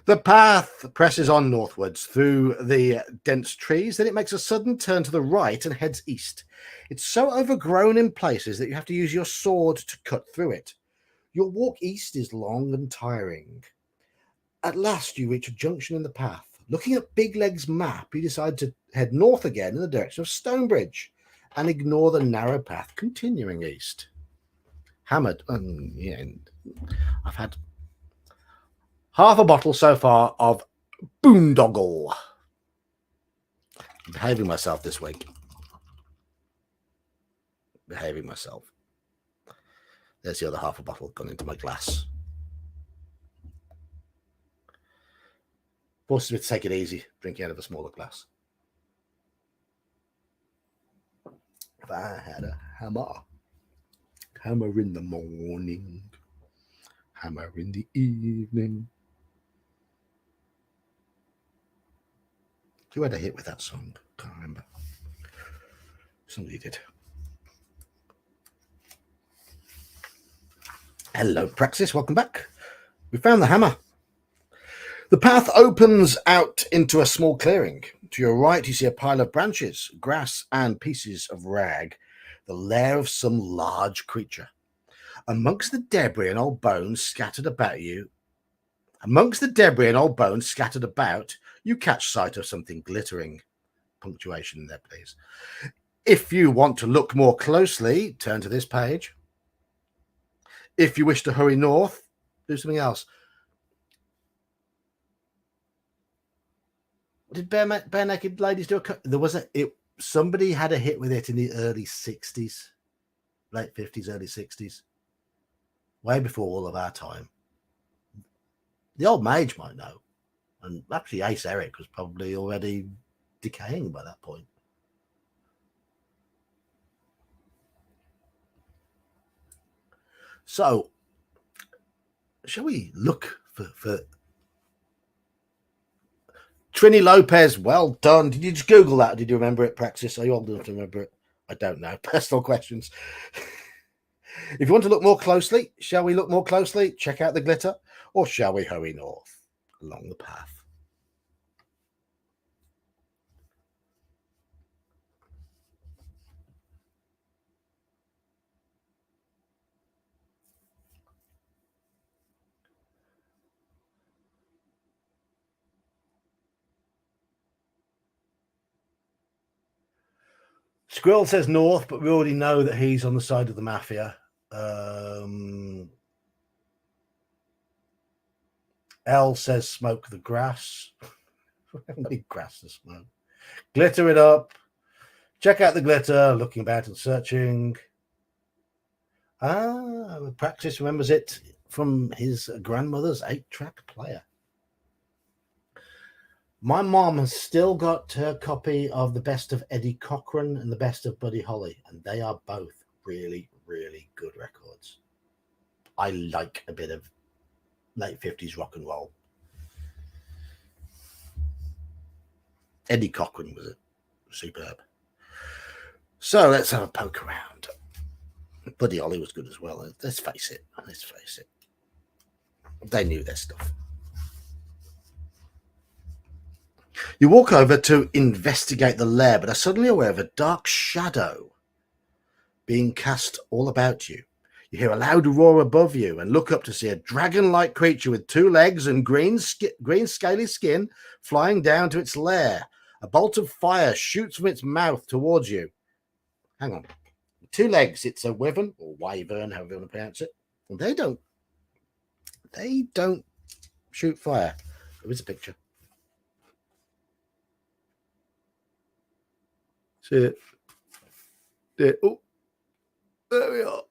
The path presses on northwards through the dense trees, then it makes a sudden turn to the right and heads east. It's so overgrown in places that you have to use your sword to cut through it. Your walk east is long and tiring. At last, you reach a junction in the path. Looking at Big Leg's map, you decide to head north again in the direction of Stonebridge and ignore the narrow path continuing east. Hammered. Yeah, I've had half a bottle so far of Boondoggle. I'm behaving myself this week. Behaving myself. There's the other half a bottle gone into my glass. Forces me to take it easy, drinking out of a smaller glass. If I had a hammer in the morning, hammer in the evening. Who had a hit with that song? Can't remember. Somebody did. Hello, Praxis. Welcome back. We found the hammer. The path opens out into a small clearing. To your right, you see a pile of branches, grass, and pieces of rag, the lair of some large creature. Amongst the debris and old bones scattered about, you catch sight of something glittering. Punctuation there, please. If you want to look more closely, turn to this page. If you wish to hurry north, do something else. Did Bare Naked Ladies do somebody had a hit with it in the early 60s, late 50s, early 60s, way before all of our time. The old mage might know, and actually Ace Eric was probably already decaying by that point. So, shall we look for Trini Lopez? Well done. Did you just Google that? Or did you remember it, Praxis? Are you old enough to remember it? I don't know. Personal questions. If you want to look more closely, shall we look more closely? Check out the glitter, or shall we hurry north along the path? Squirrel says north, but we already know that he's on the side of the mafia. L says smoke the grass. Any grass to smoke. Glitter it up. Check out the glitter. Looking about and searching. Praxis remembers it from his grandmother's 8-track player. My mom has still got her copy of the best of Eddie Cochran and the best of Buddy Holly, and they are both really, really good records. I like a bit of late 50s rock and roll. Eddie Cochran was superb. So let's have a poke around. Buddy Holly was good as well. Let's face it. They knew their stuff. You walk over to investigate the lair, but are suddenly aware of a dark shadow being cast all about you. You hear a loud roar above you and look up to see a dragon-like creature with 2 legs and green scaly skin flying down to its lair. A bolt of fire shoots from its mouth towards you. Hang on. 2 legs. It's a wyvern or wyvern, however you want to pronounce it. And they don't shoot fire. There is a picture. See it? There. Oh, there we are.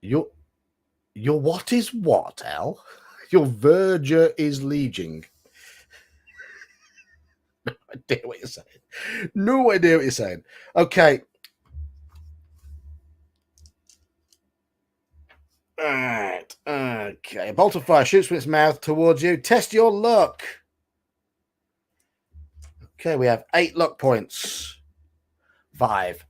Your what is what, Al? Your verger is legion. No idea what you're saying. No idea what you're saying. Okay. All right. Okay. A bolt of fire shoots from its mouth towards you. Test your luck. Okay, we have 8 luck points. 5.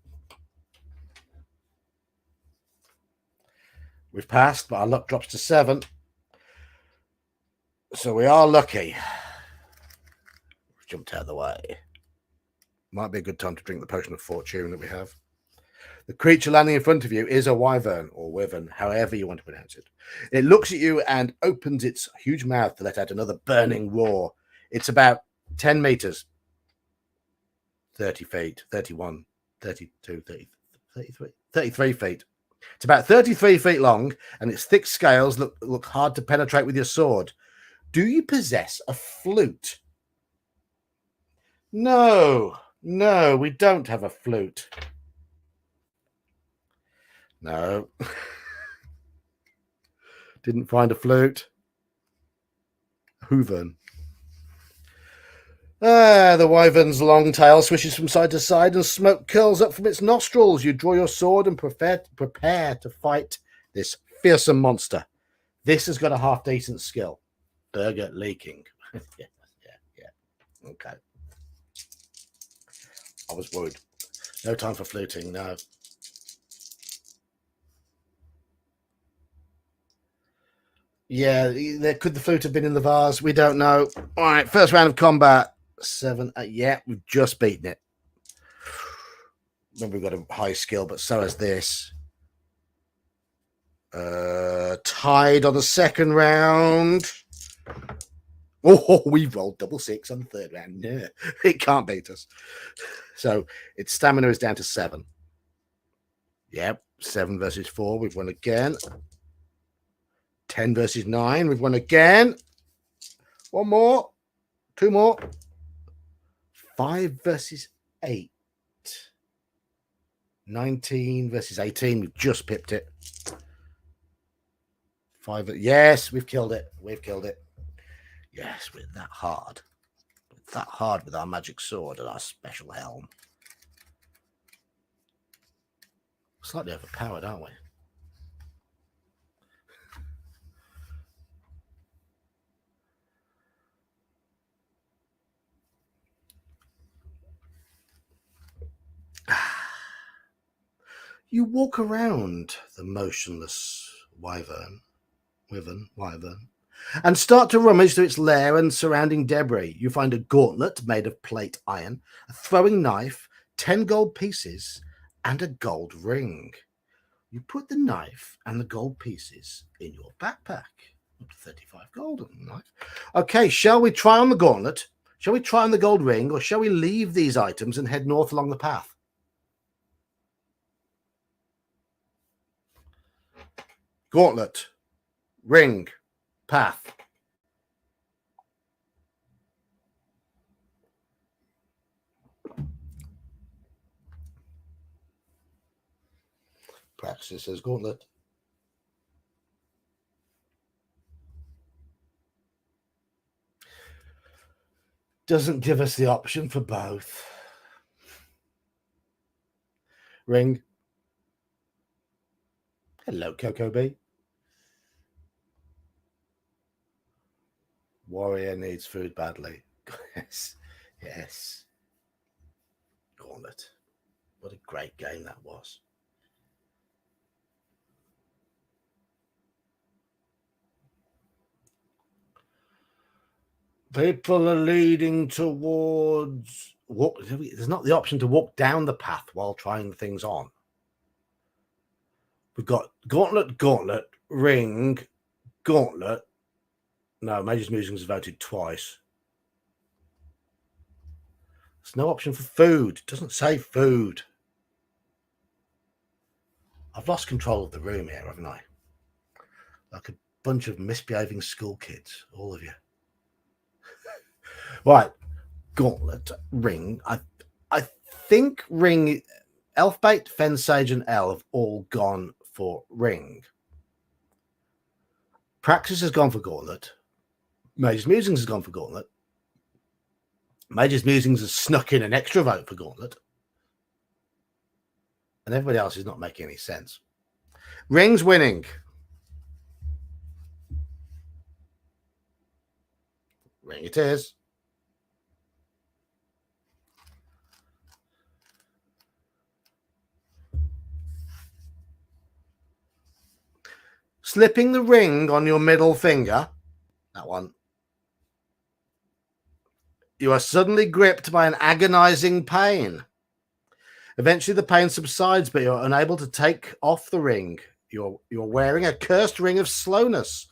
We've passed, but our luck drops to 7. So we are lucky. We've jumped out of the way. Might be a good time to drink the potion of fortune that we have. The creature landing in front of you is a wyvern, or wyvern, however you want to pronounce it. It looks at you and opens its huge mouth to let out another burning roar. It's about 10 meters. 30 feet, 31, 32, 30, 33, 33 feet. It's about 33 feet long, and its thick scales look hard to penetrate with your sword. Do you possess a flute? No, we don't have a flute. No. Didn't find a flute. Hoovern. The wyvern's long tail swishes from side to side and smoke curls up from its nostrils. You draw your sword and prepare to fight this fearsome monster. This has got a half-decent skill. Burger leaking. Yeah. Okay. I was worried. No time for fluting, no. Yeah, could the flute have been in the vase? We don't know. All right, first round of combat. 7, 8. Yeah, we've just beaten it. Remember, we've got a high skill, but so has this. Tied on the second round. Oh, we've rolled double 6 on the third round. No, it can't beat us. So its stamina is down to 7. Yep, 7 versus 4. We've won again. 10 versus 9. We've won again. 1 more. 2 more. 5 versus 8. 19 versus 18. We've just pipped it. 5. Yes, we've killed it. We've killed it. Yes, we're that hard. We're that hard with our magic sword and our special helm. Slightly overpowered, aren't we? You walk around the motionless wyvern, and start to rummage through its lair and surrounding debris. You find a gauntlet made of plate iron, a throwing knife, 10 gold pieces, and a gold ring. You put the knife and the gold pieces in your backpack. Up to 35 gold on the knife. Okay, shall we try on the gauntlet? Shall we try on the gold ring, or shall we leave these items and head north along the path? Gauntlet, ring, path. Praxis says gauntlet. Doesn't give us the option for both. Ring. Hello, Coco B. Warrior needs food badly. Yes. Gauntlet. What a great game that was. People are leading towards walk. There's not the option to walk down the path while trying things on. We've got gauntlet, ring, gauntlet. No, Mage's Musings is voted twice. There's no option for food. It doesn't say food. I've lost control of the room here, haven't I? Like a bunch of misbehaving school kids, all of you. Right, gauntlet, ring. I think ring, Elfbait, Fensage, and El have all gone for ring. Praxis has gone for gauntlet. Mage's Musings has gone for gauntlet. Mage's Musings has snuck in an extra vote for gauntlet. And everybody else is not making any sense. Ring's winning. Ring it is. Slipping the ring on your middle finger, that one, you are suddenly gripped by an agonizing pain. Eventually the pain subsides, but you're unable to take off the ring. You're wearing a cursed ring of slowness,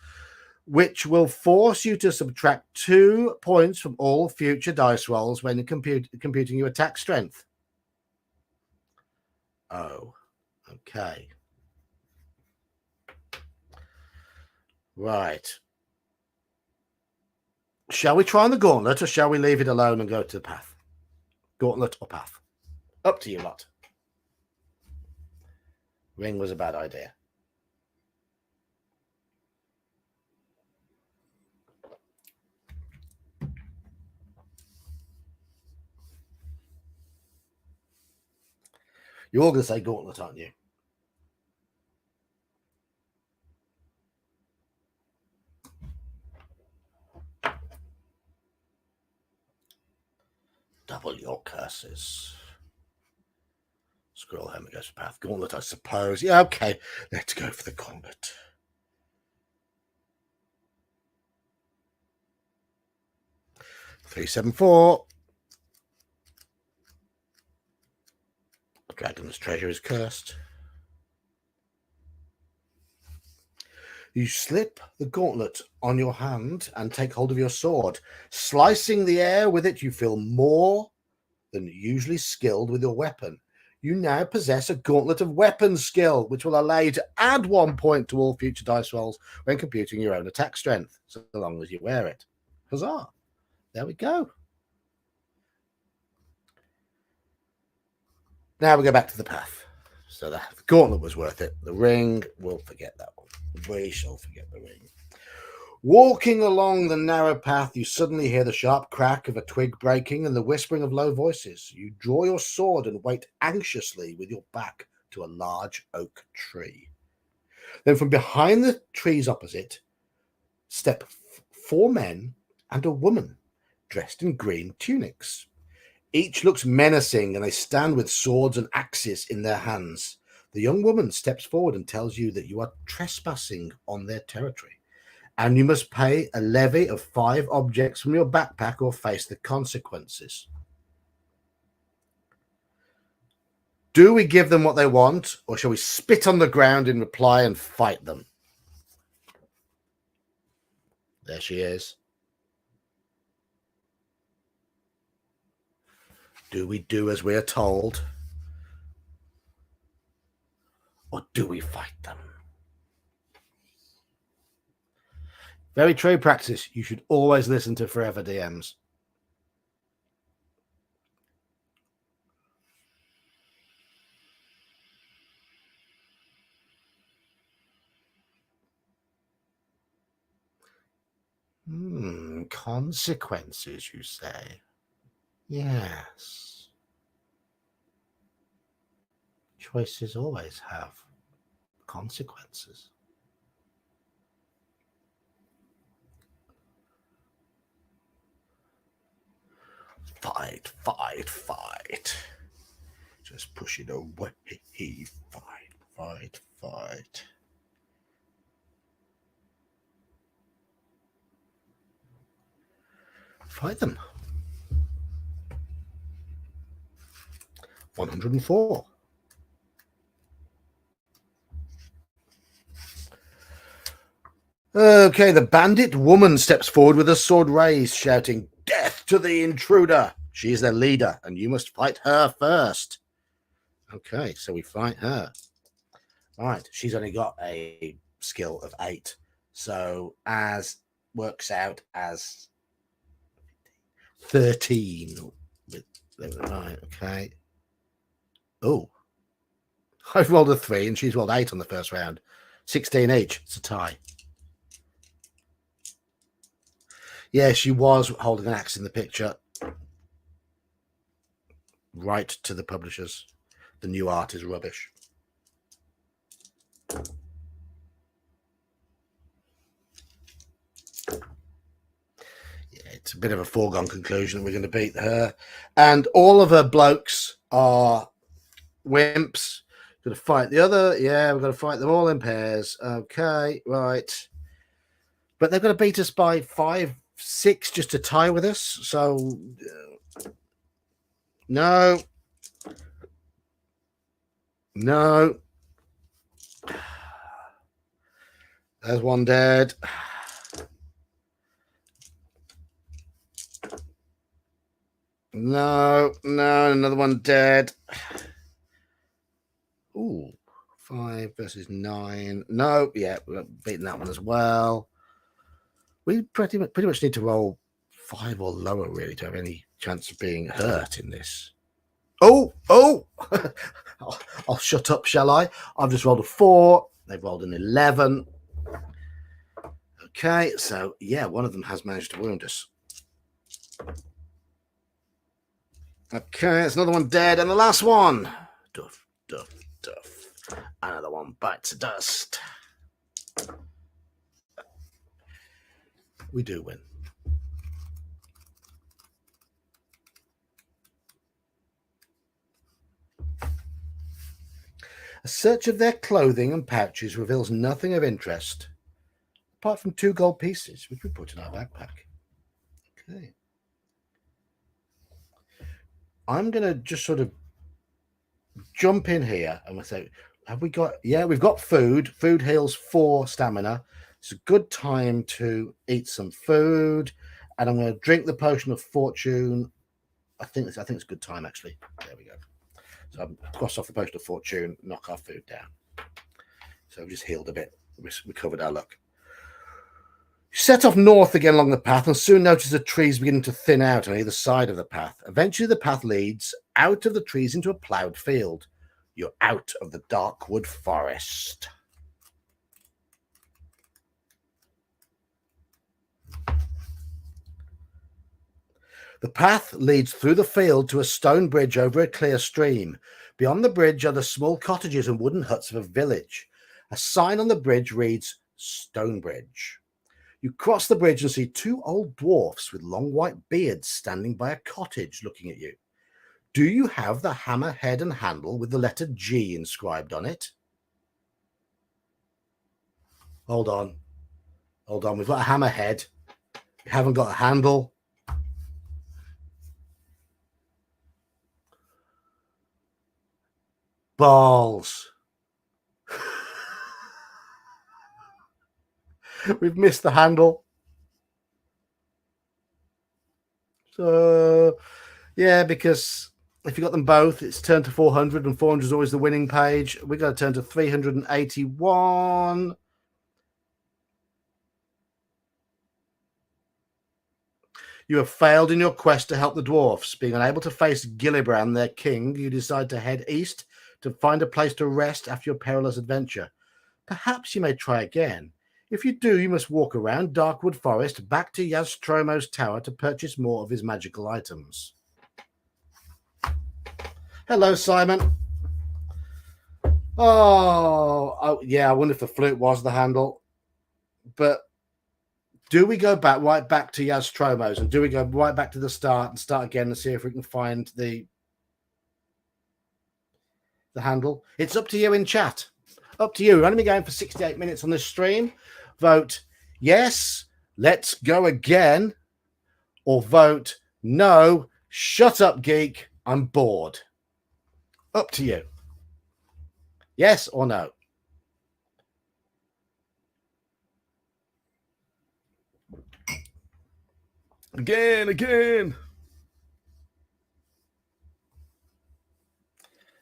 which will force you to subtract 2 points from all future dice rolls when computing your attack strength. Oh, okay. Right. Shall we try on the gauntlet, or shall we leave it alone and go to the path? Gauntlet or path? Up to you lot. Ring was a bad idea. You're all going to say gauntlet, aren't you? Double your curses. Scroll home and go to path. Gauntlet, I suppose. Yeah, okay. Let's go for the gauntlet. $374. The dragon's treasure is cursed. You slip the gauntlet on your hand and take hold of your sword. Slicing the air with it, you feel more than usually skilled with your weapon. You now possess a gauntlet of weapon skill, which will allow you to add 1 point to all future dice rolls when computing your own attack strength, so long as you wear it. Huzzah! There we go. Now we go back to the path. So the gauntlet was worth it. The ring, we'll forget that one. We shall forget the ring. Walking along the narrow path, you suddenly hear the sharp crack of a twig breaking and the whispering of low voices. You draw your sword and wait anxiously with your back to a large oak tree. Then from behind the trees opposite step 4 men and a woman dressed in green tunics. Each looks menacing, and they stand with swords and axes in their hands. The young woman steps forward and tells you that you are trespassing on their territory, and you must pay a levy of 5 objects from your backpack or face the consequences. Do we give them what they want, or shall we spit on the ground in reply and fight them? There she is. Do we do as we are told, or do we fight them? Very true practice. You should always listen to Forever DMs. Consequences, you say? Yes. Choices always have consequences. Fight, fight, fight. Just push it away. Fight, fight, fight. Fight them. 104. Okay, the bandit woman steps forward with a sword raised, shouting, "Death to the intruder!" She is their leader, and you must fight her first. Okay, so we fight her. All right, she's only got a skill of 8. So as works out as 13. Right, okay. Oh, I've rolled a 3 and she's rolled 8 on the first round. 16 each. It's a tie. Yeah, she was holding an axe in the picture. Right to the publishers. The new art is rubbish. It's a bit of a foregone conclusion that we're going to beat her. And all of her blokes are wimps Got to fight the other. Yeah, we've got to fight them all in pairs. Okay, right. But they've got to beat us by 5-6 just to tie with us. So, no. No. There's one dead. No, another one dead. Ooh, 5 versus 9. No, yeah, we're beating that one as well. We pretty much need to roll 5 or lower, really, to have any chance of being hurt in this. Oh! I'll shut up, shall I? I've just rolled a 4. They've rolled an 11. Okay, so yeah, one of them has managed to wound us. Okay, it's another one dead, and the last one. Duff. Another one bites the dust. We do win. A search of their clothing and pouches reveals nothing of interest, apart from 2 gold pieces, which we put in our backpack. Okay. I'm going to just sort of jump in here and we'll say, have we got, yeah, we've got food. Food heals 4 stamina. It's a good time to eat some food. And I'm going to drink the potion of fortune. I think it's a good time, actually. There we go. So I've crossed off the potion of fortune, knock our food down. So we've just healed a bit, recovered our luck. Set off north again along the path and soon notice the trees beginning to thin out on either side of the path. Eventually the path leads out of the trees into a ploughed field. You're out of the dark wood forest. The path leads through the field to a stone bridge over a clear stream. Beyond the bridge are the small cottages and wooden huts of a village. A sign on the bridge reads Stonebridge. You cross the bridge and see 2 old dwarfs with long white beards standing by a cottage looking at you. Do you have the hammer head and handle with the letter G inscribed on it? Hold on. We've got a hammer head. We haven't got a handle. Balls. We've missed the handle. So, yeah, because if you got them both, it's turned to 400, and 400 is always the winning page. We're going to turn to 381. You have failed in your quest to help the dwarfs. Being unable to face Gillibrand, their king, you decide to head east to find a place to rest after your perilous adventure. Perhaps you may try again. If you do, you must walk around Darkwood Forest back to Yaztromo's tower to purchase more of his magical items. Hello, Simon. Oh, yeah, I wonder if the flute was the handle. But do we go right back to Yaztromo's, and do we go right back to the start and start again and see if we can find the handle? It's up to you in chat. Up to you. We're only going for 68 minutes on this stream. Vote yes, let's go again, or vote no, shut up, geek, I'm bored. Up to you. Yes or no? Again.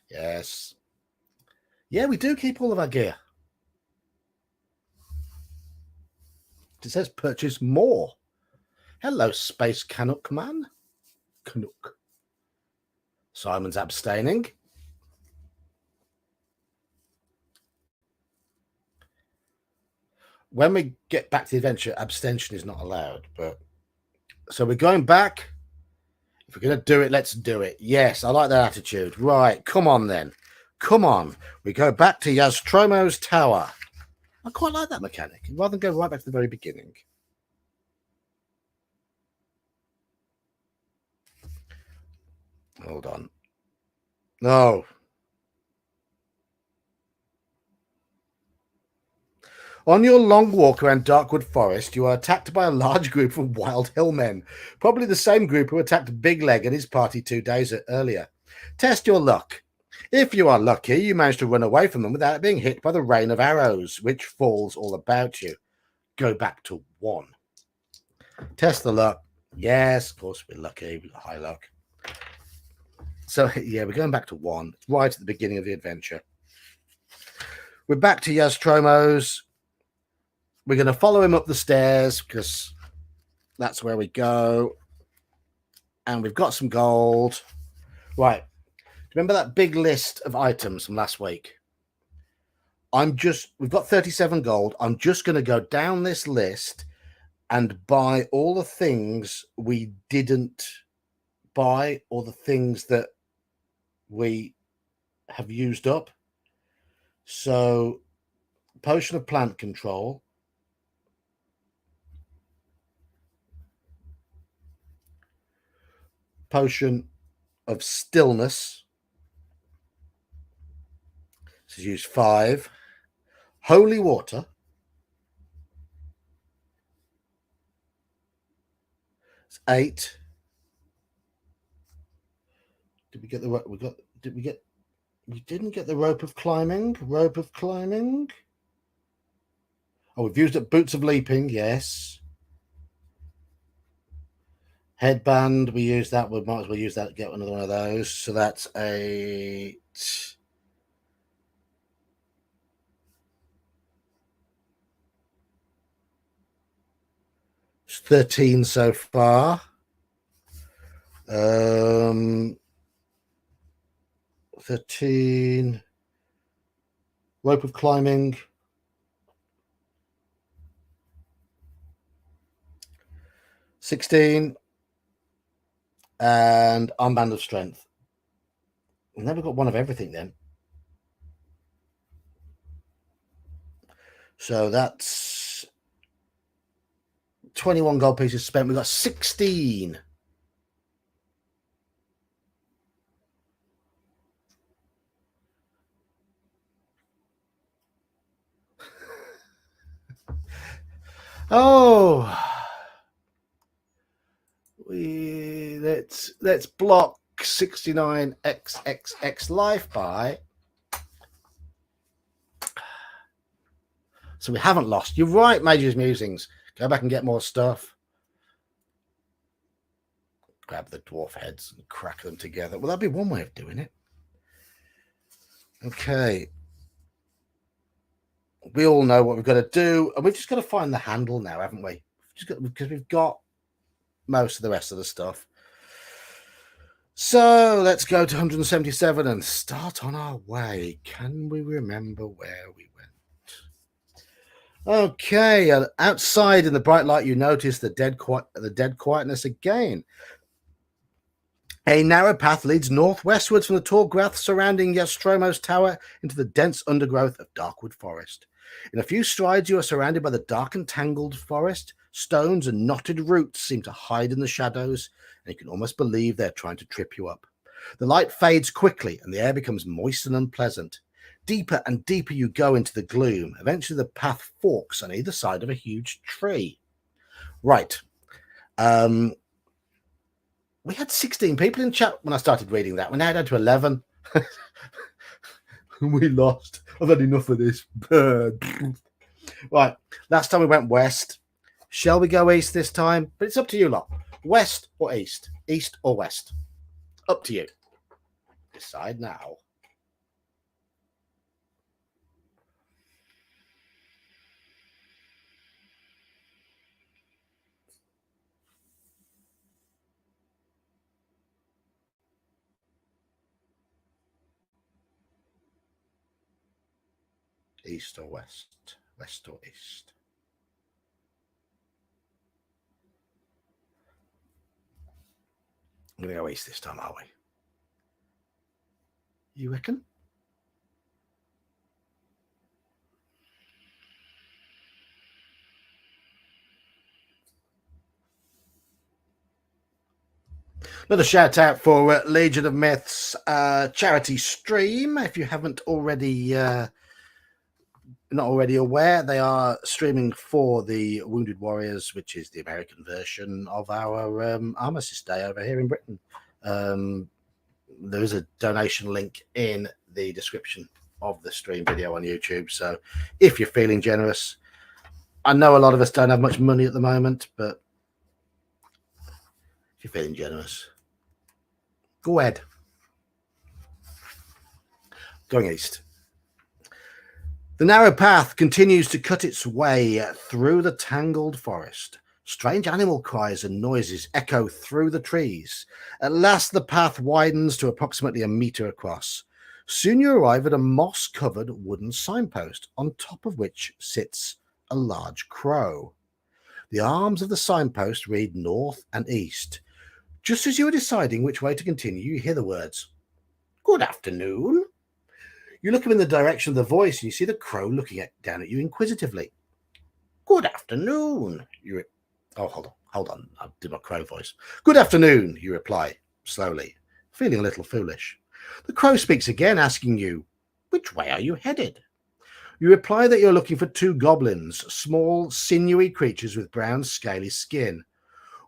Yes. Yeah, we do keep all of our gear. It says purchase more. Hello, Space Canuck man. Canuck. Simon's abstaining. When we get back to the adventure, abstention is not allowed. But so we're going back. If we're going to do it, let's do it. Yes, I like that attitude. Right, come on then. Come on. We go back to Yaztromo's tower. I quite like that mechanic, rather than go right back to the very beginning. Hold on. No. On your long walk around Darkwood Forest, you are attacked by a large group of wild hillmen, probably the same group who attacked Big Leg and his party 2 days earlier. Test your luck. If you are lucky, you manage to run away from them without being hit by the rain of arrows, which falls all about you. Go back to 1. Test the luck. Yes, of course, we're lucky. We've got high luck. So, yeah, we're going back to 1. It's right at the beginning of the adventure. We're back to Yastromo's. We're going to follow him up the stairs because that's where we go. And we've got some gold. Right. Remember that big list of items from last week? We've got 37 gold. I'm just going to go down this list and buy all the things we didn't buy or the things that we have used up. So, potion of plant control. Potion of stillness. This is used 5. Holy water. It's 8. Did we get the we didn't get the rope of climbing. Oh, we've used it. Boots of leaping, yes. Headband, we use that. We might as well use that to get another one of those. So that's 8. 13 so far. 13. Rope of climbing. 16. And armband of strength. We've never got one of everything then. So that's 21 gold pieces spent. We've got 16. Oh, let's block 69xxx life by. So we haven't lost. You're right, Mage's Musings. Go back and get more stuff. Grab the dwarf heads and crack them together. Well, that'd be one way of doing it. Okay. We all know what we've got to do, and we've just got to find the handle now, haven't we? Because we've got most of the rest of the stuff. So let's go to 177 and start on our way. Can we remember where we went? Okay, outside in the bright light, you notice the dead quietness again. A narrow path leads northwestwards from the tall grass surrounding Yastromo's tower into the dense undergrowth of Darkwood Forest. In a few strides, you are surrounded by the dark and tangled forest. Stones and knotted roots seem to hide in the shadows, and you can almost believe they're trying to trip you up. The light fades quickly, and the air becomes moist and unpleasant. Deeper and deeper you go into the gloom. Eventually, the path forks on either side of a huge tree. Right. We had 16 people in chat when I started reading that. We're now down to 11. We lost. I've had enough of this. Right. Last time we went west. Shall we go east this time? But it's up to you lot. West or east? East or west? Up to you. Decide now. East or west? West or east? I'm going to go east this time, are we? You reckon? Another shout out for Legion of Myths charity stream. If you haven't already not already aware, they are streaming for the Wounded Warriors, which is the American version of our Armistice Day over here in Britain. There is a donation link in the description of the stream video on YouTube. So if you're feeling generous, I know a lot of us don't have much money at the moment, but if you're feeling generous, go ahead. Going east. The narrow path continues to cut its way through the tangled forest. Strange animal cries and noises echo through the trees. At last, the path widens to approximately a meter across. Soon you arrive at a moss-covered wooden signpost, on top of which sits a large crow. The arms of the signpost read north and east. Just as you are deciding which way to continue, you hear the words, "Good afternoon." You look up in the direction of the voice and you see the crow looking down at you inquisitively. "Good afternoon." Hold on. I did my crow voice. "Good afternoon," you reply slowly, feeling a little foolish. The crow speaks again, asking you, "Which way are you headed?" You reply that you're looking for two goblins, small, sinewy creatures with brown, scaly skin.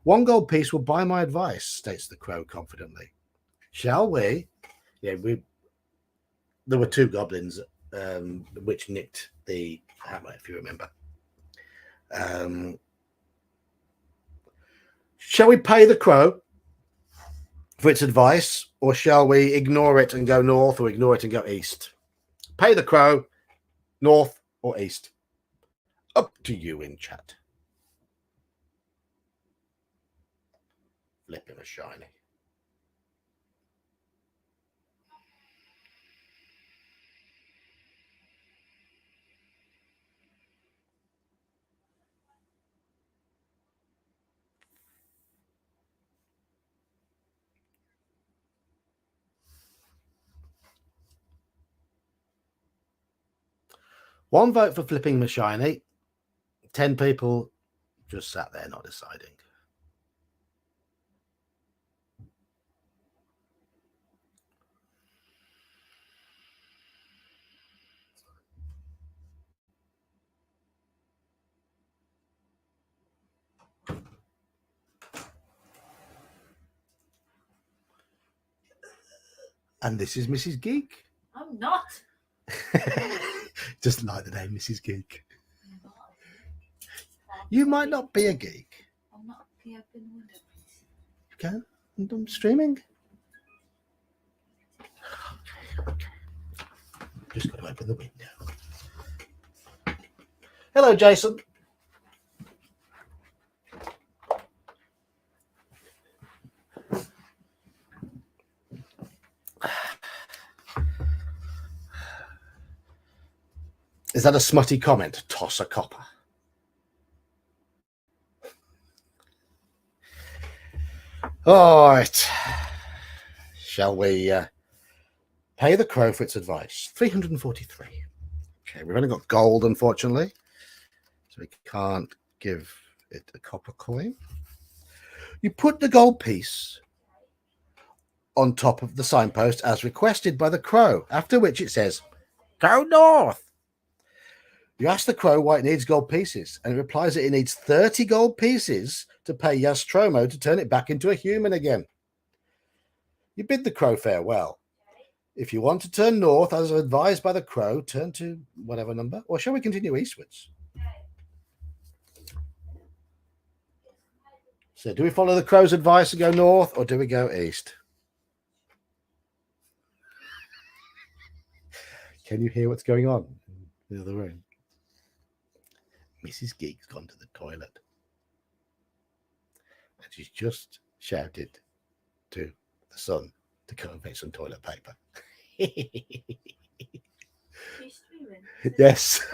"1 gold piece will buy my advice," states the crow confidently. "Shall we?" There were two goblins which nicked the hammer, if you remember. Shall we pay the crow for its advice, or shall we ignore it and go north, or ignore it and go east? Pay the crow, north or east? Up to you in chat. Flipping a shiny. One vote for flipping the shiny. 10 people just sat there not deciding. And this is Mrs. Geek. I'm not. Just like the name Mrs. Geek. You might not be a geek. I'm not a geek. You can? I'm streaming. Okay. Just got to open the window. Hello, Jason. Is that a smutty comment? Toss a copper. All right. Shall we pay the crow for its advice? 343. Okay, we've only got gold, unfortunately, so we can't give it a copper coin. You put the gold piece on top of the signpost as requested by the crow, after which it says, "Go north." You ask the crow why it needs gold pieces, and it replies that it needs 30 gold pieces to pay Yastromo to turn it back into a human again. You bid the crow farewell. If you want to turn north, as advised by the crow, turn to whatever number, or shall we continue eastwards? So do we follow the crow's advice and go north, or do we go east? Can you hear what's going on in the other room? Mrs. Geek's gone to the toilet. And she's just shouted to the son to come and fetch some toilet paper. Yes.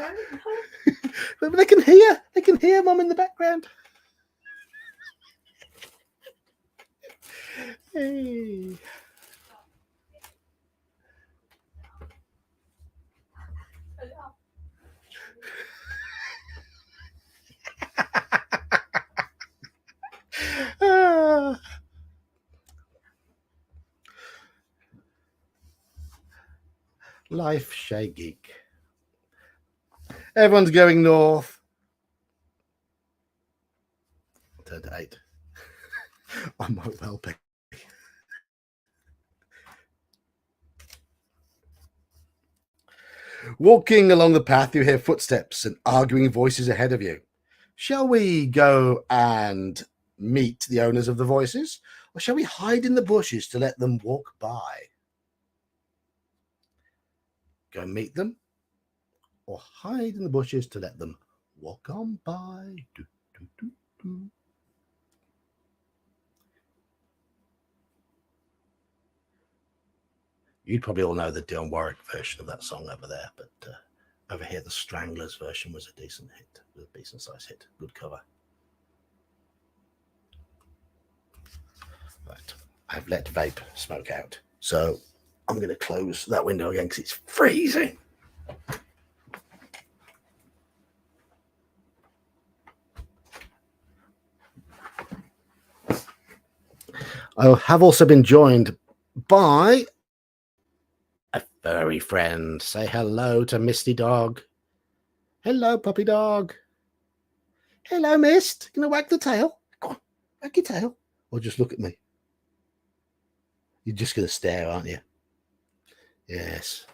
But they can hear Mum in the background. Hey. Life Shay Geek. Everyone's going north. Turn to 8. I might well be. Walking along the path, you hear footsteps and arguing voices ahead of you. Shall we go and meet the owners of the voices, or shall we hide in the bushes to let them walk by? Go and meet them, or hide in the bushes to let them walk on by. Do, do, do, do. You'd probably all know the Dionne Warwick version of that song over there, but over here the Stranglers version was a decent hit, a decent size hit, good cover. Right, I've let vape smoke out, so I'm going to close that window again because it's freezing. I have also been joined by a furry friend. Say hello to Misty Dog. Hello, puppy dog. Hello, Mist. Gonna wag the tail? Go on, wag your tail. Or just look at me. You're just gonna stare, aren't you? Yes.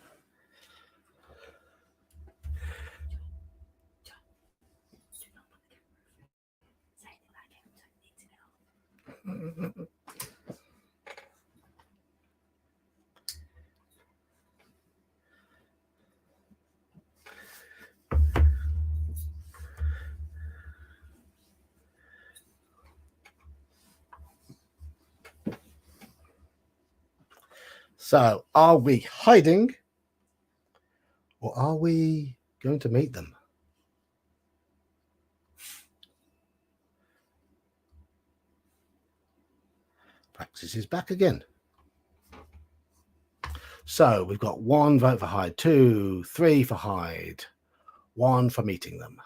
So, are we hiding or are we going to meet them? Praxis is back again. So, we've got 1 vote for hide, 2, 3 for hide, 1 for meeting them,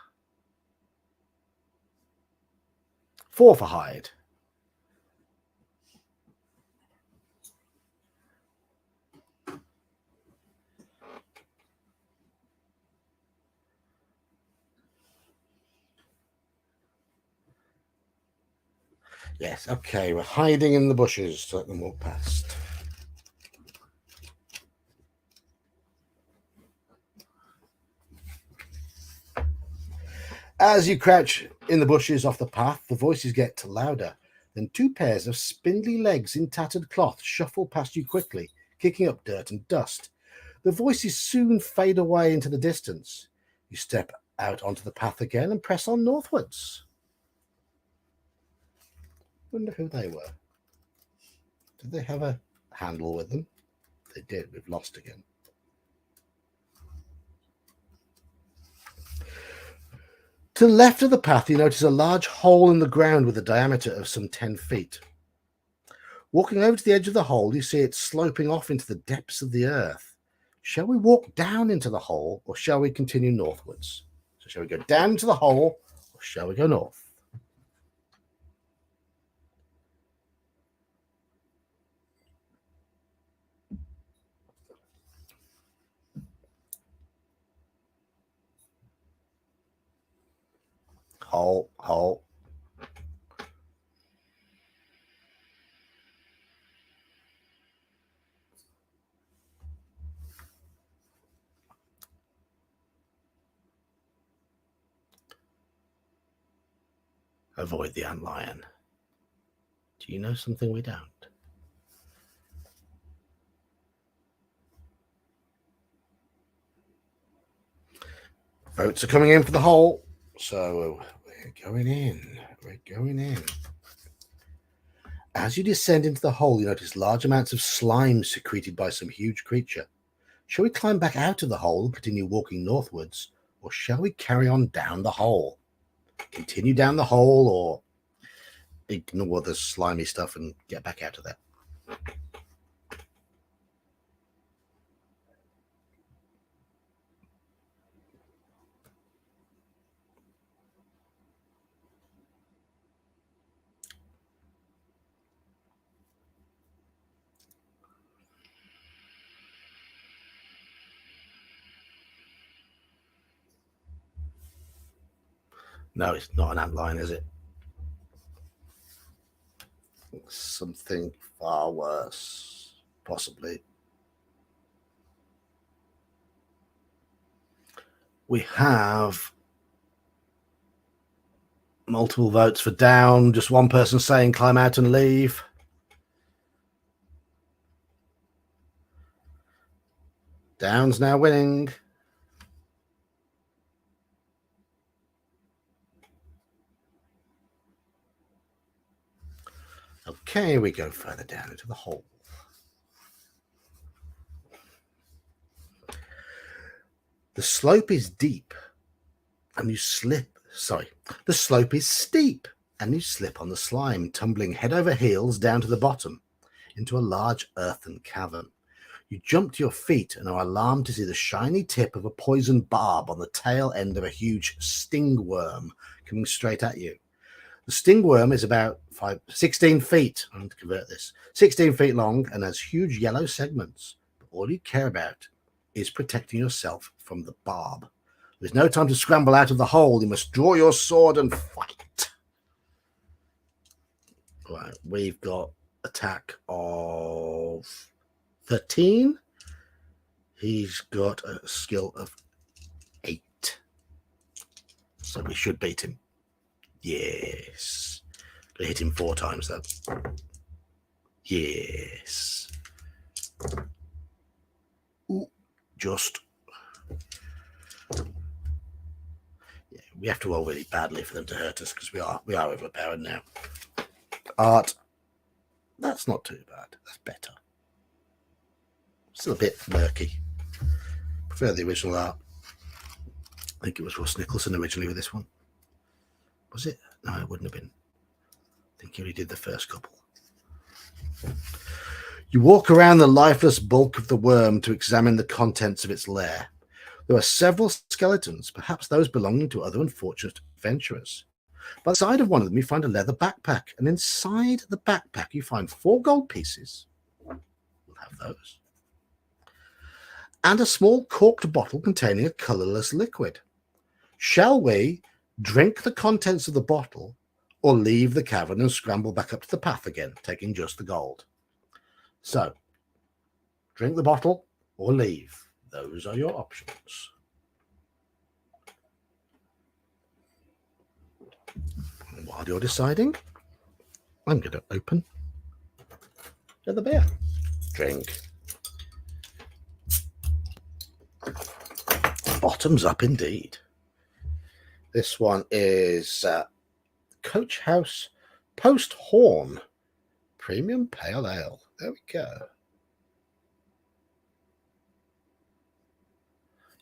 4 for hide. Yes, okay, we're hiding in the bushes to let them walk past. As you crouch in the bushes off the path, the voices get louder. Then 2 pairs of spindly legs in tattered cloth shuffle past you quickly, kicking up dirt and dust. The voices soon fade away into the distance. You step out onto the path again and press on northwards. Wonder who they were. Did they have a handle with them? They did. We've lost again. To the left of the path, you notice a large hole in the ground with a diameter of some 10 feet. Walking over to the edge of the hole, you see it sloping off into the depths of the earth. Shall we walk down into the hole or shall we continue northwards? So shall we go down into the hole or shall we go north? Hole, hole. Avoid the antlion. Do you know something we don't? Votes are coming in for the hole. So we're going in. We're going in. As you descend into the hole, you notice large amounts of slime secreted by some huge creature. Shall we climb back out of the hole and continue walking northwards, or shall we carry on down the hole? Continue down the hole or ignore the slimy stuff and get back out of there? No, it's not an antlion, is it? Something far worse, possibly. We have multiple votes for down. Just one person saying climb out and leave. Down's now winning. Okay, we go further down into the hole. The slope is deep and you slip. Sorry, the slope is steep and you slip on the slime, tumbling head over heels down to the bottom into a large earthen cavern. You jump to your feet and are alarmed to see the shiny tip of a poisoned barb on the tail end of a huge stingworm coming straight at you. The stingworm is about 16 feet. I'm going to convert this. 16 feet long and has huge yellow segments. But all you care about is protecting yourself from the barb. There's no time to scramble out of the hole. You must draw your sword and fight. Right, we've got attack of 13. He's got a skill of 8. So we should beat him. Yes. I hit him 4 times though. Yes. Ooh, just. Yeah, we have to roll really badly for them to hurt us because we are overpowered now. Art. That's not too bad. That's better. Still a bit murky. Prefer the original art. I think it was Ross Nicholson originally with this one. Was it? No, it wouldn't have been. I think he only did the first couple. You walk around the lifeless bulk of the worm to examine the contents of its lair. There are several skeletons, perhaps those belonging to other unfortunate adventurers. By the side of one of them, you find a leather backpack, and inside the backpack, you find 4 gold pieces. We'll have those. And a small corked bottle containing a colourless liquid. Shall we drink the contents of the bottle or leave the cavern and scramble back up to the path again, taking just the gold? So, drink the bottle or leave. Those are your options. And while you're deciding, I'm going to open the beer. Drink. Bottoms up indeed. This one is Coach House Post Horn Premium Pale Ale. There we go.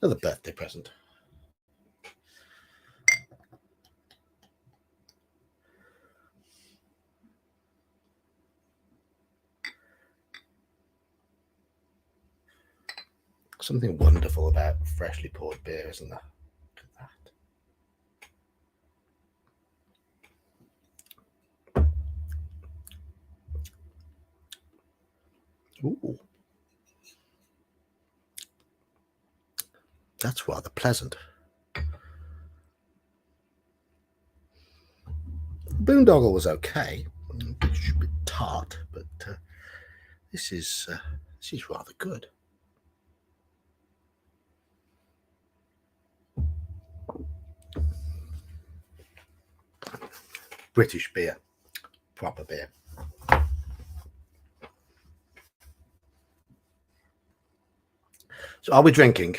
Another birthday present. Something wonderful about freshly poured beer, isn't there? Look at that. Ooh. That's rather pleasant. Boondoggle was okay. It's a bit tart, but this is rather good. British beer, proper beer. So, are we drinking?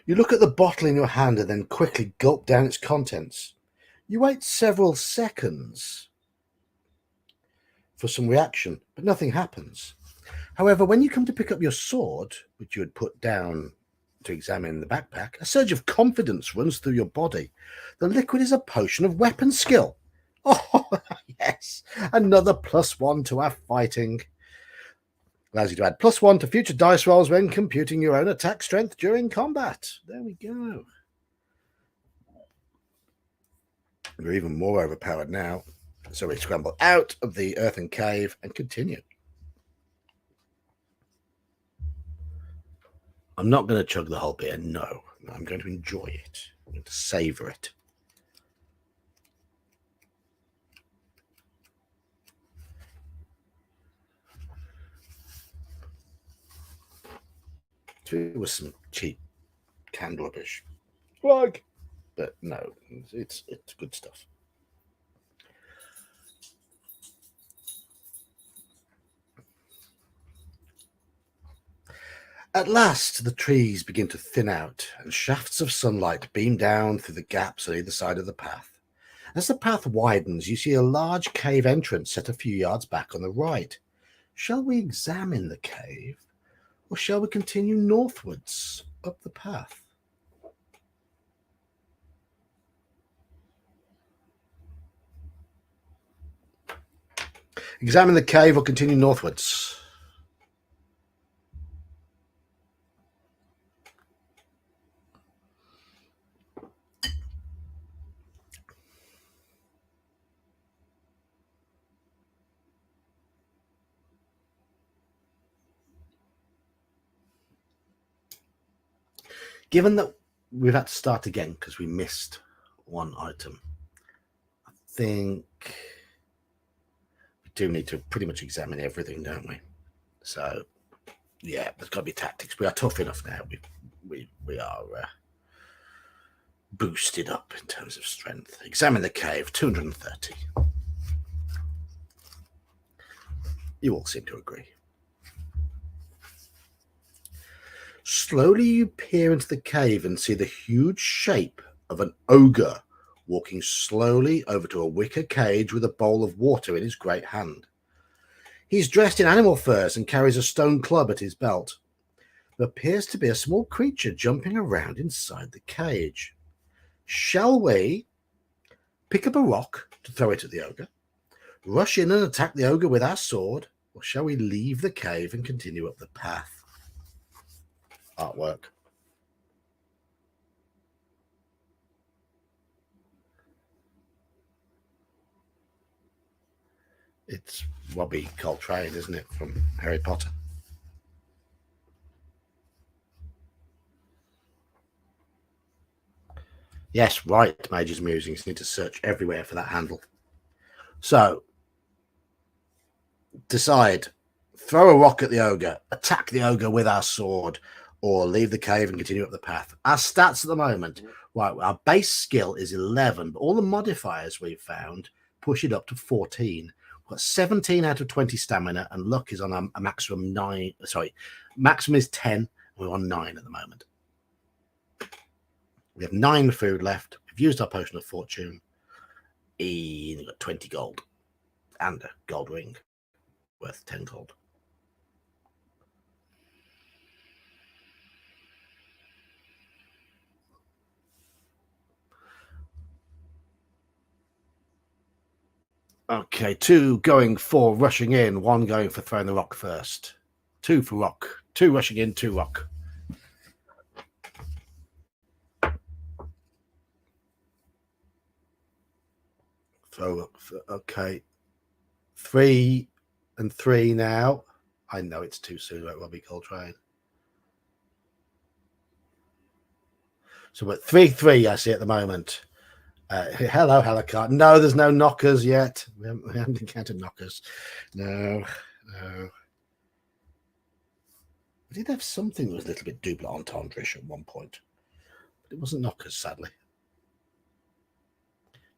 You look at the bottle in your hand and then quickly gulp down its contents. You wait several seconds for some reaction, but nothing happens. However, when you come to pick up your sword, which you had put down to examine the backpack, a surge of confidence runs through your body. The liquid is a potion of weapon skill. Oh, yes. Another +1 to our fighting. Allows you to add +1 to future dice rolls when computing your own attack strength during combat. There we go. We're even more overpowered now. So we scramble out of the earthen cave and continue. I'm not going to chug the whole beer. No, I'm going to enjoy it. I'm going to savor it. It was some cheap canned rubbish, but no, it's good stuff. At last, the trees begin to thin out, and shafts of sunlight beam down through the gaps on either side of the path. As the path widens, you see a large cave entrance set a few yards back on the right. Shall we examine the cave, or shall we continue northwards up the path? Examine the cave or continue northwards? Given that we've had to start again because we missed one item, I think we do need to pretty much examine everything, don't we? So, yeah, there's got to be tactics. We are tough enough now. We are boosted up in terms of strength. Examine the cave, 230. You all seem to agree. Slowly you peer into the cave and see the huge shape of an ogre walking slowly over to a wicker cage with a bowl of water in his great hand. He's dressed in animal furs and carries a stone club at his belt. There appears to be a small creature jumping around inside the cage. Shall we pick up a rock to throw it at the ogre, rush in and attack the ogre with our sword, or shall we leave the cave and continue up the path? Artwork. It's Robbie Coltrane, isn't it, from Harry Potter? Yes, right, Mage's Musings. Need to search everywhere for that handle. So, decide. Throw a rock at the ogre, attack the ogre with our sword, or leave the cave and continue up the path. Our stats at the moment, right, our base skill is 11, but all the modifiers we've found push it up to 14. We've got 17 out of 20 stamina, and luck is on a maximum 9. Sorry, maximum is 10. We're on 9 at the moment. We have 9 food left. We've used our potion of fortune. We've got 20 gold and a gold ring worth 10 gold. Okay, 2 going for rushing in, 1 going for throwing the rock first. 2 for rock. 2 rushing in, 2 rock. Throw, okay. 3 and 3 now. I know it's too soon, like Robbie Coltrane. So we're 3-3, I see at the moment. Hello, Helicart. No, there's no knockers yet. We haven't encountered knockers. No. We did have something that was a little bit double entendre-ish at one point, but it wasn't knockers, sadly.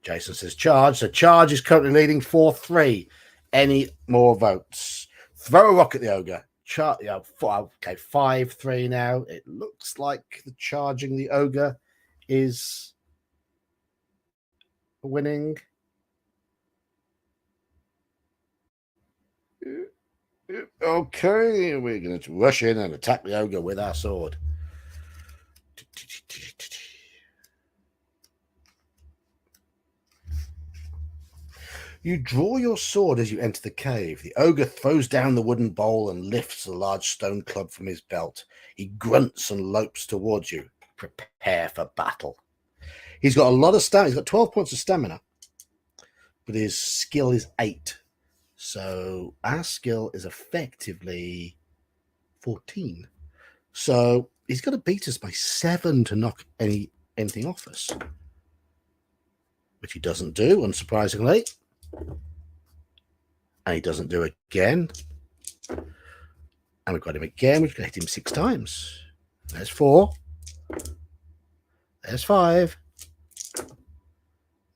Jason says charge. So charge is currently leading 4-3. Any more votes? Throw a rock at the ogre. Okay, 5-3 now. It looks like the charging the ogre is winning. Okay, we're going to rush in and attack the ogre with our sword. You draw your sword as you enter the cave. The ogre throws down the wooden bowl and lifts a large stone club from his belt. He grunts and lopes towards you. Prepare for battle. He's got a lot of stamina. He's got 12 points of stamina, but his skill is 8. So our skill is effectively 14. So he's got to beat us by 7 to knock anything off us, which he doesn't do, unsurprisingly. And he doesn't do it again. And we've got him again. We've hit him 6 times. There's 4. There's 5.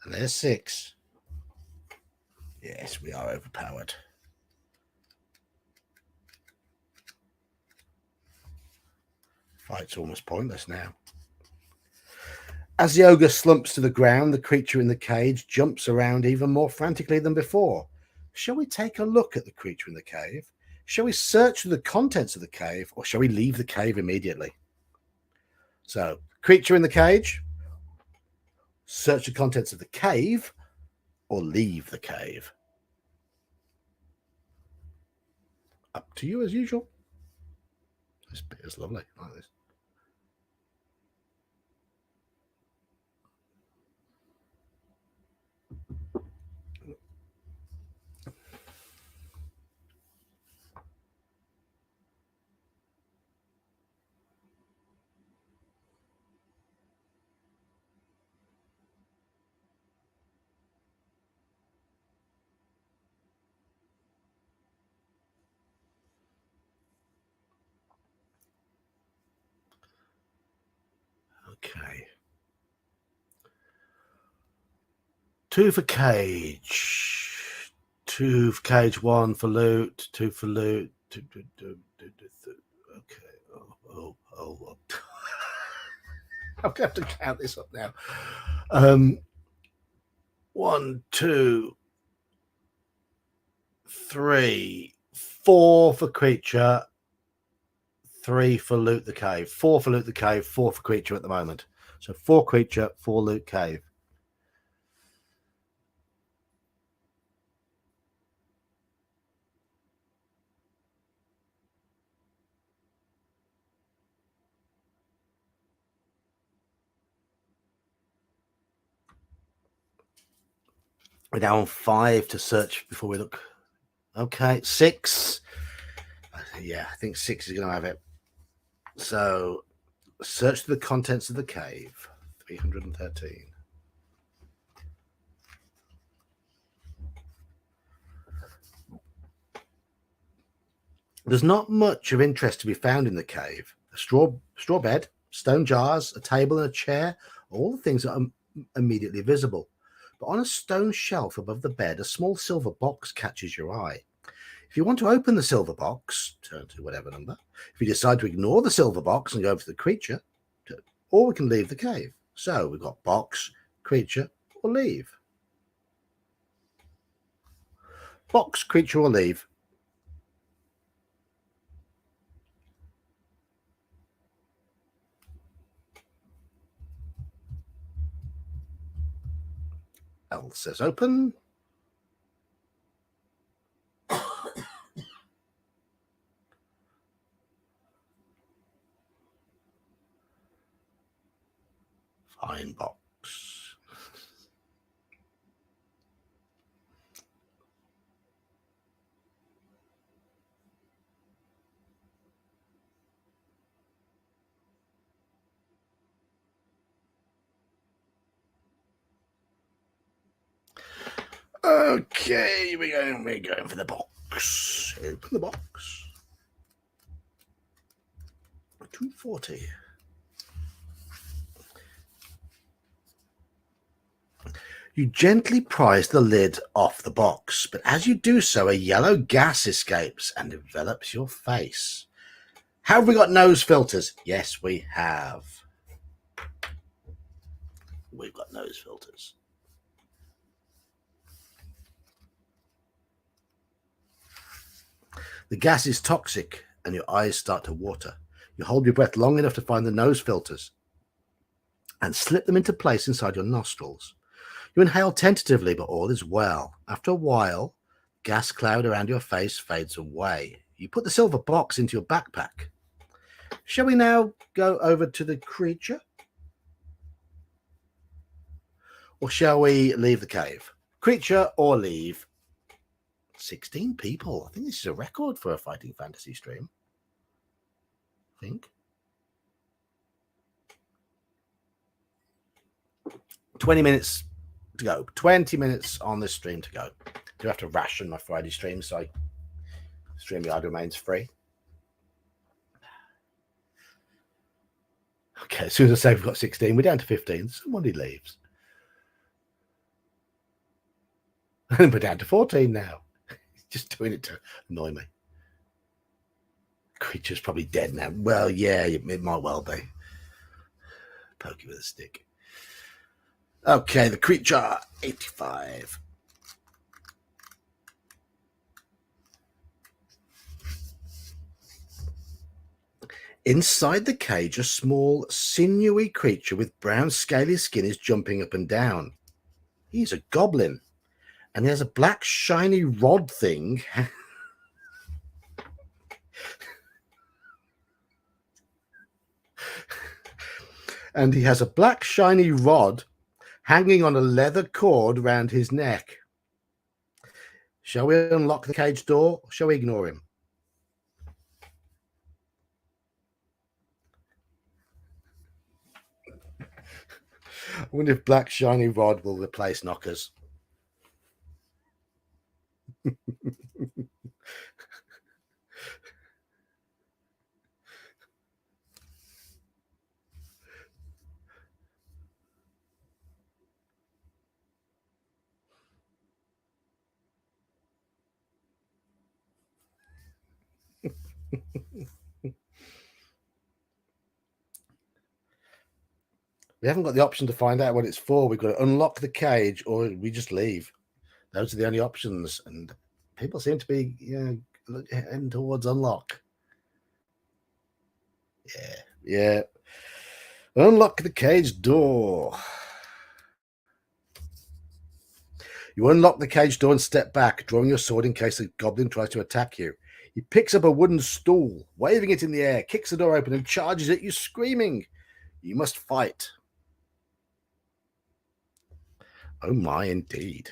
And there's 6. Yes, we are overpowered. Fight's almost pointless now. As the ogre slumps to the ground, the creature in the cage jumps around even more frantically than before. Shall we take a look at the creature in the cave? Shall we search through the contents of the cave, or shall we leave the cave immediately? So, creature in the cage, search the contents of the cave, or leave the cave. Up to you as usual. This bit is lovely. I like this. Okay. 2 for cage. 2 for cage, 1 for loot, 2 for loot. Okay. Oh. I'm going to have to count this up now. 1, 2, 3, 4 for creature, 3 for loot the cave. 4 for loot the cave, 4 for creature at the moment. So 4 creature, 4 loot cave. We're down 5 to search before we look. Okay, 6. Yeah, I think 6 is going to have it. So search the contents of the cave. 313. There's not much of interest to be found in the cave. A straw bed, stone jars, a table and a chair, all the things that are immediately visible. But on a stone shelf above the bed, a small silver box catches your eye. If you want to open the silver box, turn to whatever number. If you decide to ignore the silver box and go for the creature, or we can leave the cave. So we've got box, creature, or leave. Box, creature, or leave. L says open. Fine box. Okay, we're going for the box. Open the box. 240. You gently prise the lid off the box, but as you do so, a yellow gas escapes and envelops your face. Have we got nose filters? Yes, we have. We've got nose filters. The gas is toxic and your eyes start to water. You hold your breath long enough to find the nose filters and slip them into place inside your nostrils. You inhale tentatively, but all is well. After a while, gas cloud around your face fades away. You put the silver box into your backpack. Shall we now go over to the creature? Or shall we leave the cave? Creature or leave? 16 people. I think this is a record for a fighting fantasy stream. I think. 20 minutes to go. 20 minutes on this stream to go. I do have to ration my Friday stream, so StreamYard remains free. Okay, as soon as I say we've got 16, we're down to 15. Somebody leaves. And we're down to 14 now. He's just doing it to annoy me. Creature's probably dead now. Well, yeah, it might well be. Poke you with a stick. Okay, the creature, 85. Inside the cage, a small, sinewy creature with brown, scaly skin is jumping up and down. He's a goblin, and he has a black, shiny rod thing. And he has a black, shiny rod hanging on a leather cord round his neck. Shall we unlock the cage door, or shall we ignore him? I wonder if black shiny rod will replace knockers. We haven't got the option to find out what it's for. We've got to unlock the cage or we just leave. Those are the only options. And people seem to be heading towards unlock. Yeah. Unlock the cage door. You unlock the cage door and step back, drawing your sword in case the goblin tries to attack you. He picks up a wooden stool, waving it in the air, kicks the door open and charges at you, screaming. You must fight. Oh my, indeed.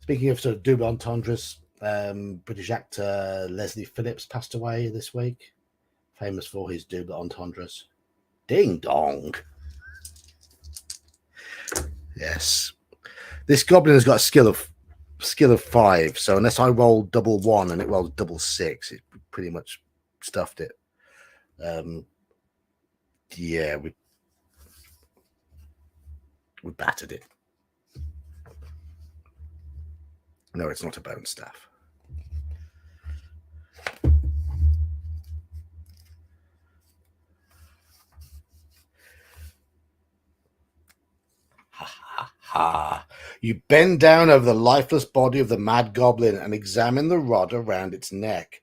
Speaking of sort of double entendres, British actor Leslie Phillips passed away this week, famous for his double entendres. Ding dong. Yes. This goblin has got a skill of 5, so unless I roll double 1 and it rolls double 6, it pretty much stuffed it. Yeah, we battered it. No, it's not a bone staff. Ha ha ha. You bend down over the lifeless body of the mad goblin and examine the rod around its neck.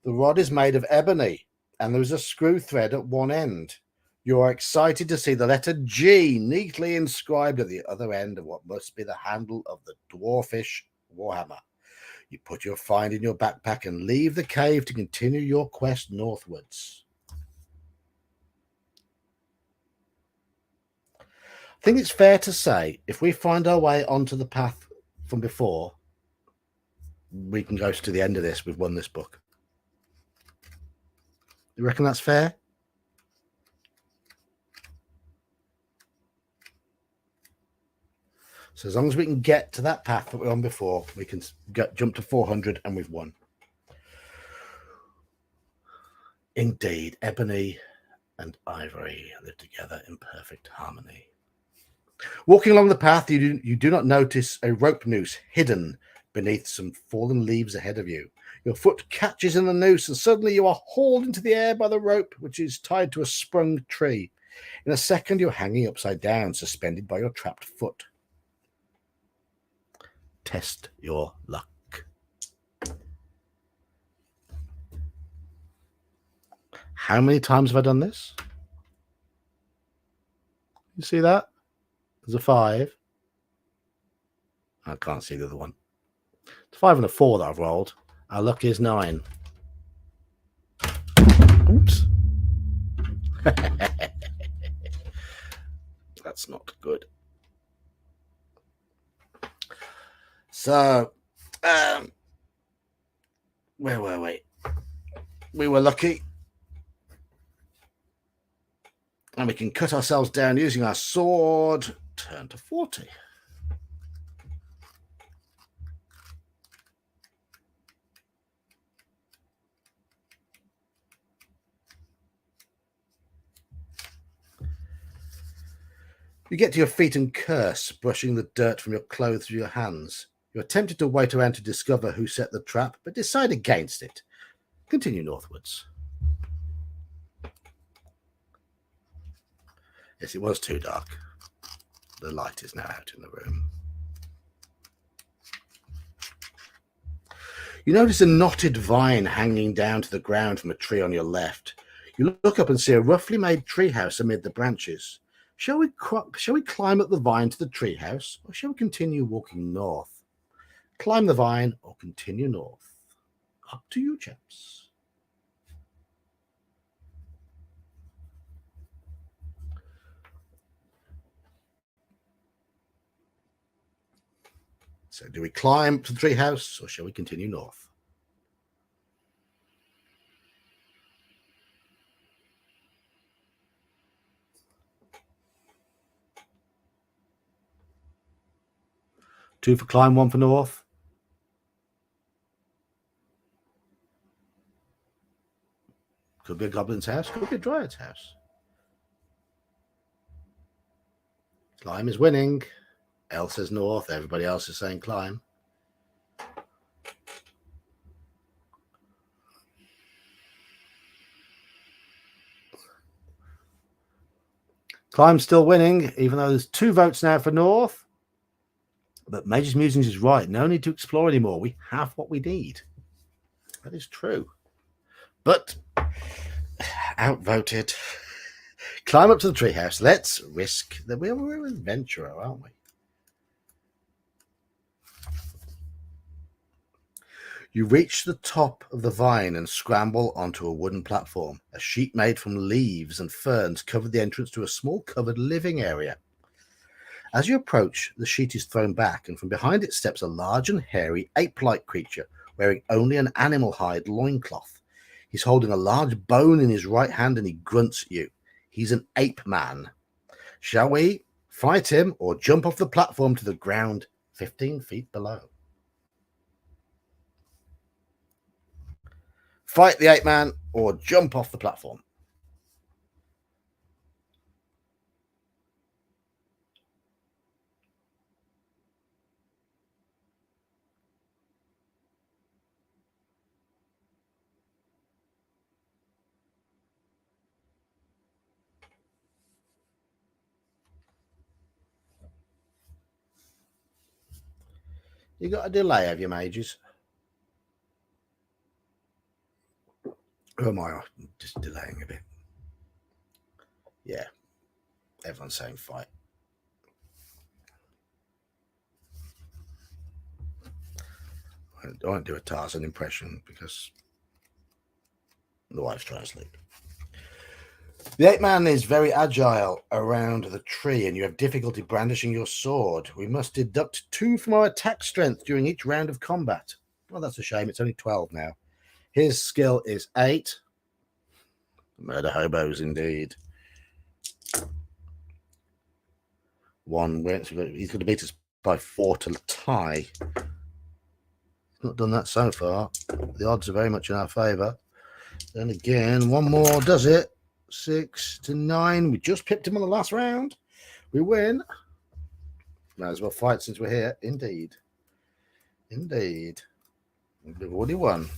The rod is made of ebony, and there is a screw thread at one end. You are excited to see the letter G neatly inscribed at the other end of what must be the handle of the dwarfish warhammer. You put your find in your backpack and leave the cave to continue your quest northwards. I think it's fair to say if we find our way onto the path from before, we can go to the end of this. We've won this book. You reckon that's fair? So as long as we can get to that path that we're on before, we can jump to 400 and we've won. Indeed, ebony and ivory live together in perfect harmony. Walking along the path, you do not notice a rope noose hidden beneath some fallen leaves ahead of you. Your foot catches in the noose and suddenly you are hauled into the air by the rope, which is tied to a sprung tree. In a second, you're hanging upside down, suspended by your trapped foot. Test your luck. How many times have I done this? You see that? There's a 5. I can't see the other one. It's 5 and a 4 that I've rolled. Our luck is 9. Oops. That's not good. So, where were we? We were lucky. And we can cut ourselves down using our sword. Turn to 40. You get to your feet and curse, brushing the dirt from your clothes with your hands. You're tempted to wait around to discover who set the trap, but decide against it. Continue northwards. Yes, it was too dark. The light is now out in the room. You notice a knotted vine hanging down to the ground from a tree on your left. You look up and see a roughly made treehouse amid the branches. Shall we climb up the vine to the treehouse, or shall we continue walking north? Climb the vine or continue north. Up to you, chaps. So do we climb to the treehouse or shall we continue north? Two for climb, one for north. Could be a goblin's house, could be a dryad's house. Climb is winning. Elle says north, everybody else is saying climb. Climb's still winning, even though there's 2 votes now for north. But Major's Musings is right. No need to explore anymore. We have what we need. That is true. But outvoted. Climb up to the treehouse. Let's risk that we're an adventurer, aren't we? You reach the top of the vine and scramble onto a wooden platform. A sheet made from leaves and ferns covered the entrance to a small covered living area. As you approach, the sheet is thrown back, and from behind it steps a large and hairy ape-like creature wearing only an animal hide loincloth. He's holding a large bone in his right hand and he grunts at you. He's an ape man. Shall we fight him or jump off the platform to the ground 15 feet below? Fight the ape man or jump off the platform. You got a delay, have you, mages? Or am I just delaying a bit? Yeah, everyone's saying fight. I won't do a Tarzan impression because the wife's trying to sleep. The ape man is very agile around the tree, and you have difficulty brandishing your sword. We must deduct 2 from our attack strength during each round of combat. Well, that's a shame. It's only 12 now. His skill is 8. Murder hobos, indeed. 1 wins. He's going to beat us by 4 to tie. Not done that so far. The odds are very much in our favour. Then again, 1 more does it. 6 to 9. We just pipped him on the last round. We win. Might as well fight since we're here. Indeed. Indeed. We've already won.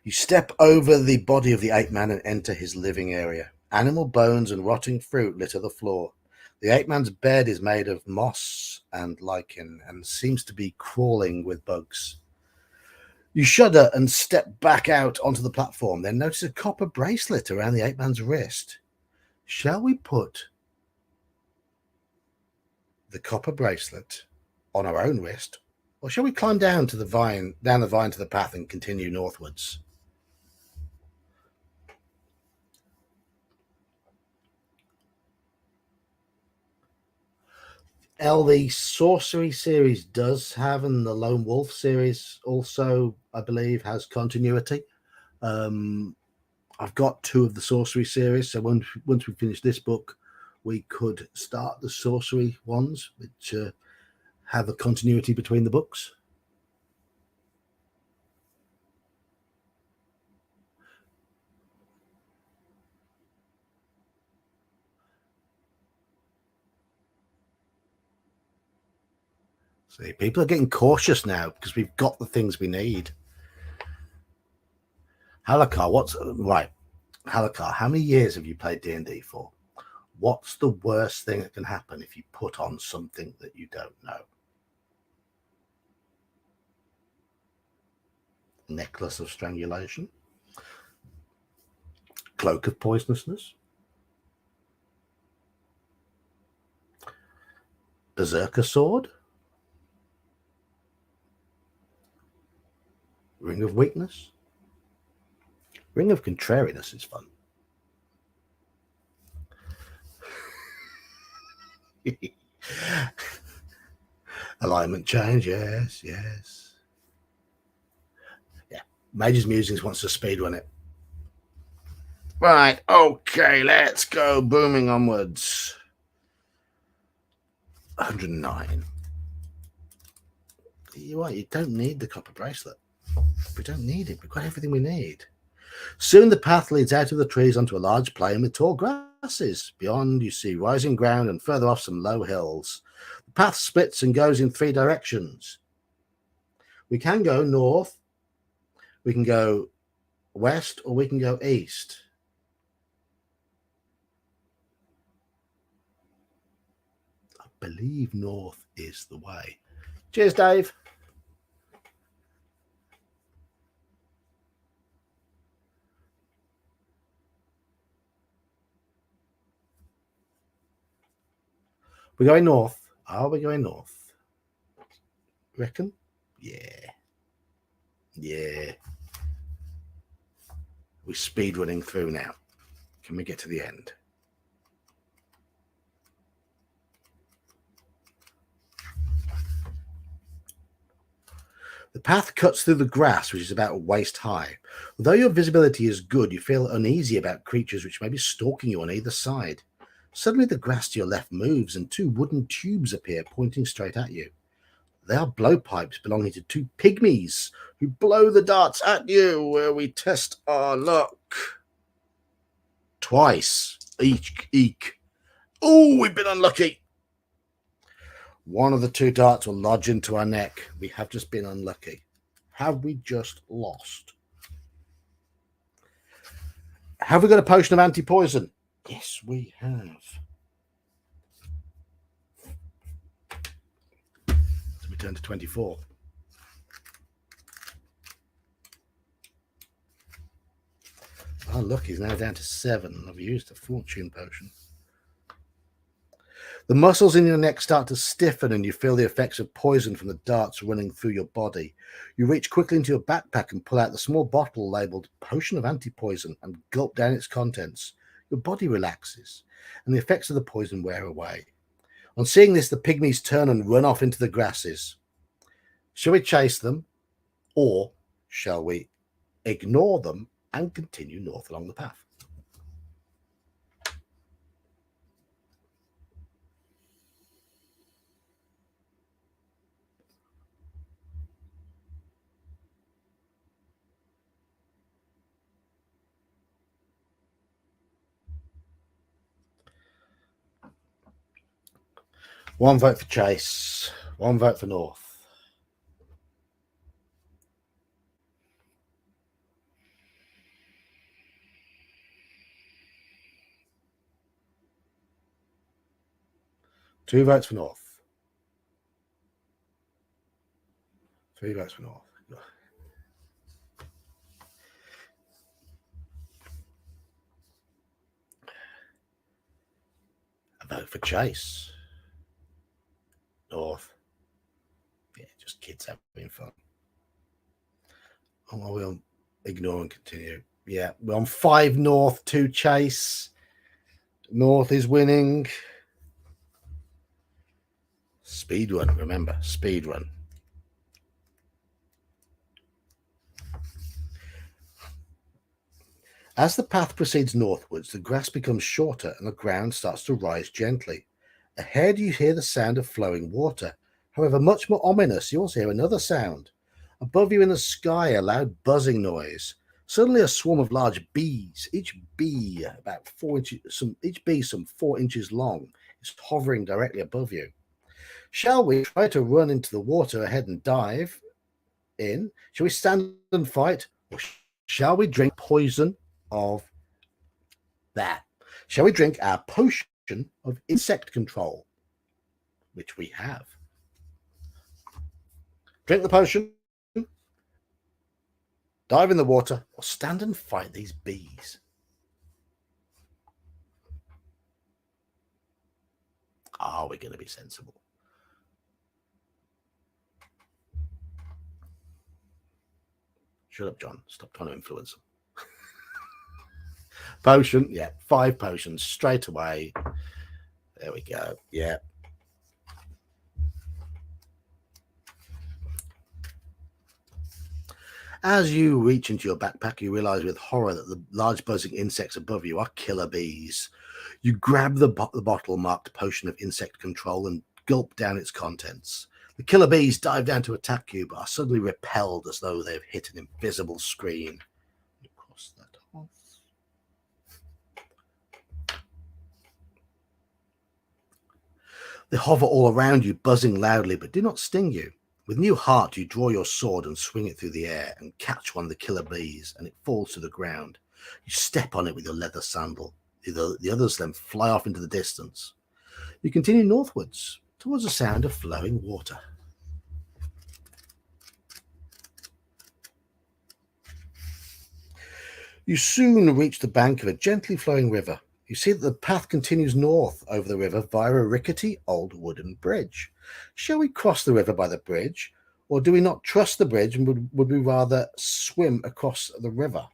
You step over the body of the ape man and enter his living area. Animal bones and rotting fruit litter the floor. The ape man's bed is made of moss and lichen and seems to be crawling with bugs. You shudder and step back out onto the platform, then notice a copper bracelet around the ape man's wrist. Shall we put the copper bracelet on our own wrist, or shall we climb down the vine to the path and continue northwards? The Sorcery series does have, and the Lone Wolf series also, I believe, has continuity. I've got 2 of the sorcery series, so once we finish this book, we could start the sorcery ones, which have a continuity between the books. See, people are getting cautious now because we've got the things we need. Halakar, right? Halakar, how many years have you played D&D for? What's the worst thing that can happen if you put on something that you don't know? Necklace of strangulation, cloak of poisonousness, berserker sword, ring of weakness, ring of contrariness is fun. Alignment change, yes. Yeah, Mage's Musings wants to speedrun it. Right, okay, let's go booming onwards. 109. You don't need the copper bracelet. We don't need it. We've got everything we need. Soon the path leads out of the trees onto a large plain with tall grasses. Beyond, you see rising ground and further off some low hills. The path splits and goes in 3 directions. We can go north, we can go west, or we can go east. I believe north is the way. Cheers, Dave. We're going north. Are we going north? Reckon? Yeah. We're speed running through now. Can we get to the end? The path cuts through the grass, which is about waist high. Although your visibility is good, you feel uneasy about creatures which may be stalking you on either side. Suddenly, the grass to your left moves, and 2 wooden tubes appear, pointing straight at you. They are blowpipes belonging to 2 pygmies who blow the darts at you, where we test our luck. Twice. Eek. Oh, we've been unlucky. One of the 2 darts will lodge into our neck. We have just been unlucky. Have we just lost? Have we got a potion of anti-poison? Yes, we have. So we turn to 24. Oh, look, he's now down to 7. I've used a fortune potion. The muscles in your neck start to stiffen and you feel the effects of poison from the darts running through your body. You reach quickly into your backpack and pull out the small bottle labeled Potion of Anti-Poison and gulp down its contents. Your body relaxes and the effects of the poison wear away. On seeing this, the pygmies turn and run off into the grasses. Shall we chase them, or shall we ignore them and continue north along the path? One vote for chase, 1 vote for north. Two votes for north. 3 votes for north. A vote for chase. North. Yeah, just kids having fun. Oh, we'll ignore and continue. Yeah, we're on 5 north, 2 chase. North is winning. Speed run, remember, speed run. As the path proceeds northwards, the grass becomes shorter and the ground starts to rise gently. Ahead, you hear the sound of flowing water. However, much more ominous, you also hear another sound. Above you in the sky, a loud buzzing noise. Suddenly, a swarm of large bees, each bee about 4 inches, each bee some 4 inches long, is hovering directly above you. Shall we try to run into the water ahead and dive in? Shall we stand and fight, or shall we drink poison of that? Shall we drink our potion of insect control, which we have? Drink the potion, dive in the water, or stand and fight these bees? Are we going to be sensible? Shut up, John. Stop trying to influence them. Potion, yeah, 5 potions straight away. There we go. Yeah. As you reach into your backpack, you realize with horror that the large buzzing insects above you are killer bees. You grab the bottle marked Potion of Insect Control and gulp down its contents. The killer bees dive down to attack you, but are suddenly repelled as though they've hit an invisible screen. You cross that off. They hover all around you, buzzing loudly, but do not sting you. With new heart, you draw your sword and swing it through the air and catch one of the killer bees, and it falls to the ground. You step on it with your leather sandal. The others then fly off into the distance. You continue northwards towards the sound of flowing water. You soon reach the bank of a gently flowing river. You see that the path continues north over the river via a rickety old wooden bridge. Shall we cross the river by the bridge, or do we not trust the bridge and would we rather swim across the river,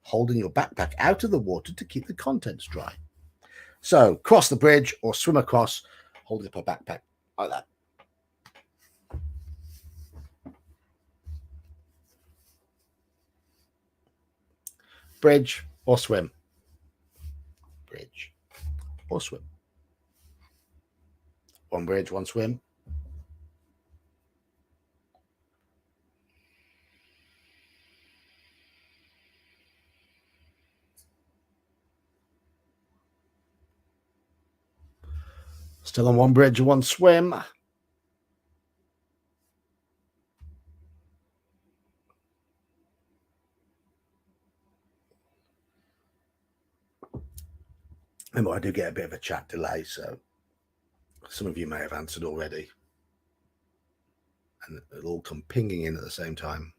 holding your backpack out of the water to keep the contents dry? So, cross the bridge or swim across, holding up a backpack like that. Bridge or swim? Bridge or swim? One bridge, one swim. Still on one bridge, one swim. Remember, I do get a bit of a chat delay, so some of you may have answered already. And it'll all come pinging in at the same time.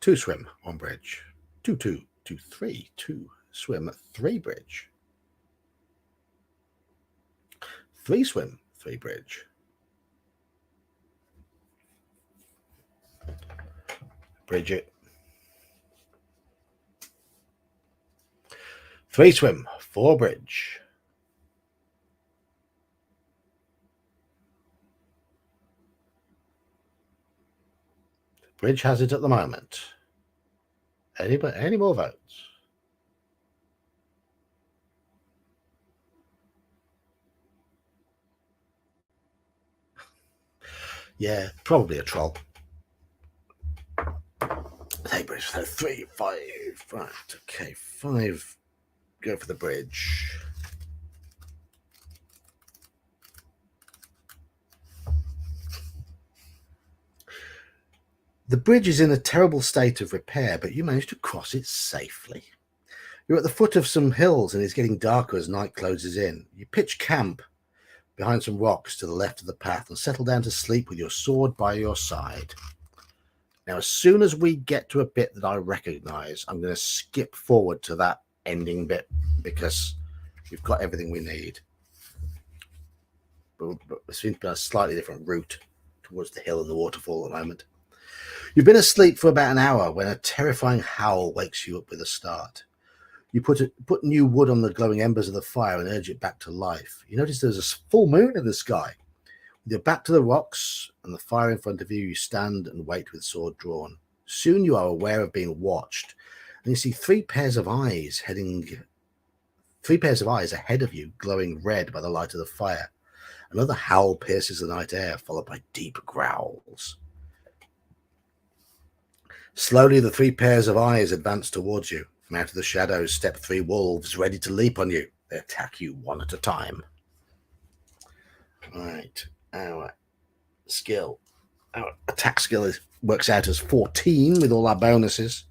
2 swim, 1 bridge. 2, 2, 2, 3, 2 swim, 3 bridge. 3 swim, 3 bridge. Bridge it. 3 swim, 4 bridge. Bridge has it at the moment. Any more votes? Yeah, probably a troll. Hey, bridge. So 3, 5. Right. Okay, 5. Go for the bridge. The bridge is in a terrible state of repair, but you manage to cross it safely. You're at the foot of some hills and it's getting darker as night closes in. You pitch camp behind some rocks to the left of the path and settle down to sleep with your sword by your side. Now, as soon as we get to a bit that I recognize, I'm going to skip forward to that ending bit because we've got everything we need. But it seems to be a slightly different route towards the hill and the waterfall at the moment. You've been asleep for about an hour when a terrifying howl wakes you up with a start. You put new wood on the glowing embers of the fire and urge it back to life. You notice there's a full moon in the sky. With your back to the rocks and the fire in front of you, you stand and wait with sword drawn. Soon you are aware of being watched, and you see three pairs of eyes ahead of you, glowing red by the light of the fire. Another howl pierces the night air, followed by deep growls. Slowly, the three pairs of eyes advance towards you. From out of the shadows step three wolves, ready to leap on you. They attack you one at a time. Right, our attack skill works out as 14 with all our bonuses,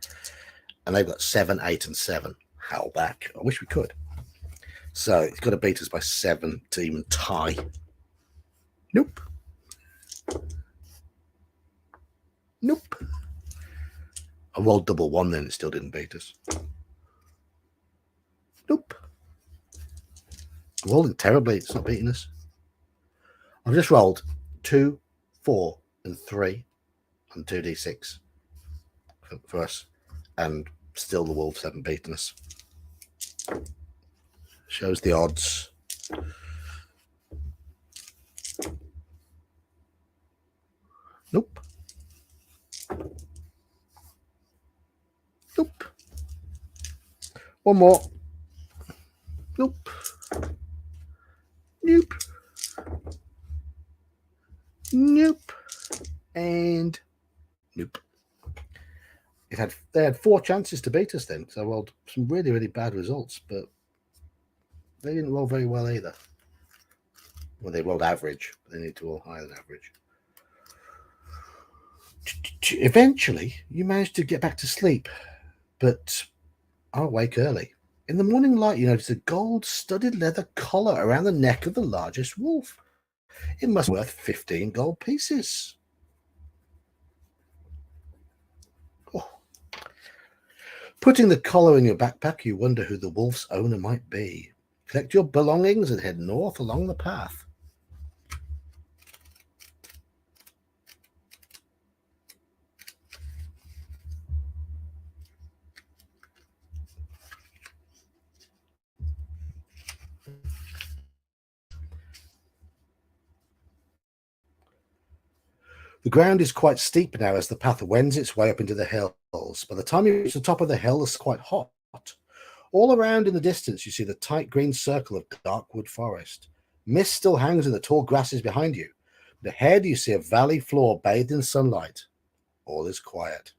and they've got 7, 8, and 7. Howl back. I wish we could. So it's got to beat us by 7 to even tie. Nope. Nope. I rolled double 1 then, it still didn't beat us. Nope. I'm rolling terribly, it's not beating us. I've just rolled 2, 4, and 3 on 2d6 for us, and still the wolves haven't beaten us. Shows the odds. Nope. Nope. One more. Nope. Nope. Nope. And nope. They had 4 chances to beat us then, so I rolled some really, really bad results, but they didn't roll very well either. Well, they rolled average, but they need to roll higher than average. Eventually, you managed to get back to sleep, but I'll wake early. In the morning light, you notice a gold-studded leather collar around the neck of the largest wolf. It must be worth 15 gold pieces. Oh. Putting the collar in your backpack, you wonder who the wolf's owner might be. Collect your belongings and head north along the path. The ground is quite steep now as the path wends its way up into the hills. By the time you reach the top of the hill, it's quite hot. All around in the distance, you see the tight green circle of dark wood forest. Mist still hangs in the tall grasses behind you. But ahead, you see a valley floor bathed in sunlight. All is quiet.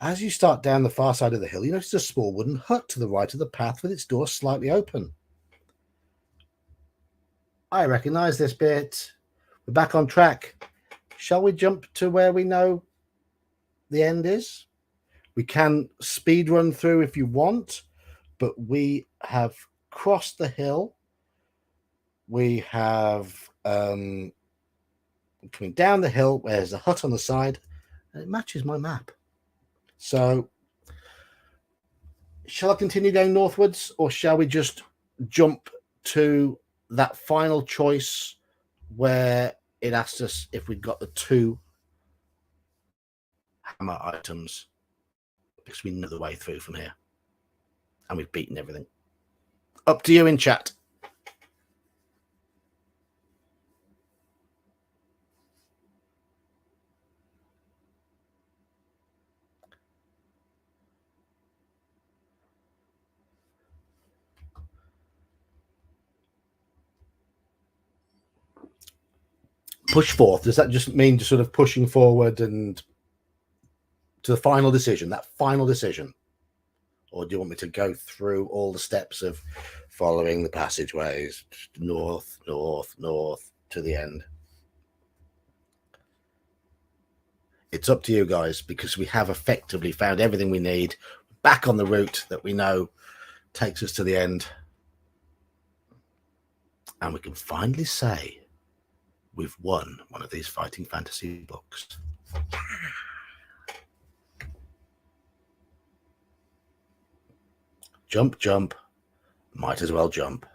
As you start down the far side of the hill, you notice a small wooden hut to the right of the path with its door slightly open. I recognize this bit. We're back on track. Shall we jump to where we know the end is? We can speed run through if you want, but we have crossed the hill. We have coming down the hill. There's a hut on the side, and it matches my map. So, shall I continue going northwards, or shall we just jump to that final choice where it asked us if we'd got the 2 hammer items, because we know the way through from here and we've beaten everything? Up to you in chat. Push forth. Does that just mean just sort of pushing forward and to the final decision, that final decision? Or do you want me to go through all the steps of following the passageways, north, north, north to the end? It's up to you guys, because we have effectively found everything we need, back on the route that we know takes us to the end. And we can finally say we've won one of these fighting fantasy books. Jump, jump. Might as well jump.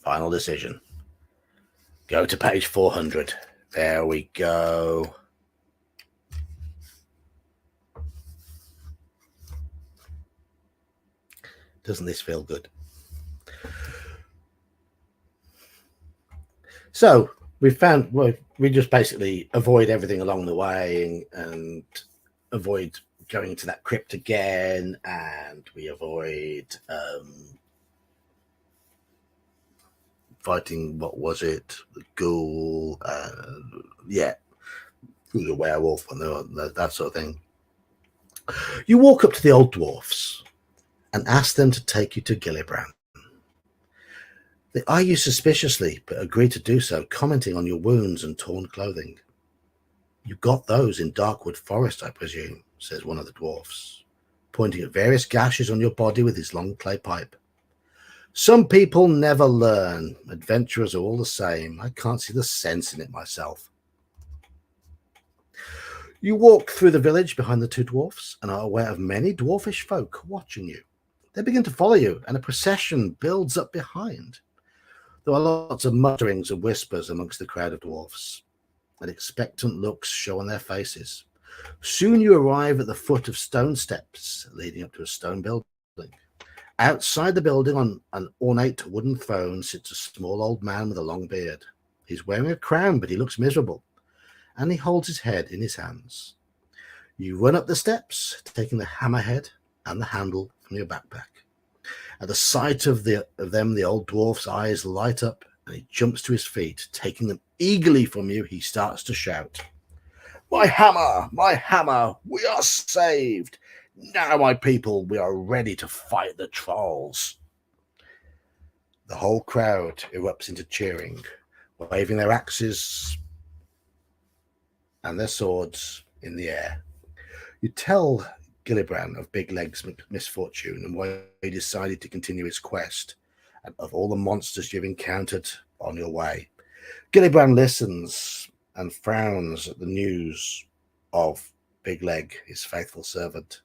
Final decision. Go to page 400. There we go. Doesn't this feel good? So we've found, well, we just basically avoid everything along the way and avoid going to that crypt again, and we avoid fighting, what was it, the ghoul, yeah, the werewolf and that sort of thing. You walk up to the old dwarfs and ask them to take you to Gillibrand. They eye you suspiciously, but agree to do so, commenting on your wounds and torn clothing. You got those in Darkwood Forest, I presume, says one of the dwarfs, pointing at various gashes on your body with his long clay pipe. Some people never learn. Adventurers are all the same. I can't see the sense in it myself. You walk through the village behind the two dwarfs and are aware of many dwarfish folk watching you. They begin to follow you, and a procession builds up behind. There are lots of mutterings and whispers amongst the crowd of dwarfs, and expectant looks show on their faces. Soon you arrive at the foot of stone steps leading up to a stone building. Outside the building on an ornate wooden throne sits a small old man with a long beard. He's wearing a crown, but he looks miserable, and he holds his head in his hands. You run up the steps, taking the hammerhead and the handle from your backpack. At the sight of them, the old dwarf's eyes light up, and he jumps to his feet. Taking them eagerly from you, he starts to shout, "My hammer! My hammer! We are saved! Now, my people, we are ready to fight the trolls." The whole crowd erupts into cheering, waving their axes and their swords in the air. You tell Gillibrand of Big Leg's misfortune and why he decided to continue his quest, and of all the monsters you've encountered on your way. Gillibrand listens and frowns at the news of Big Leg, his faithful servant.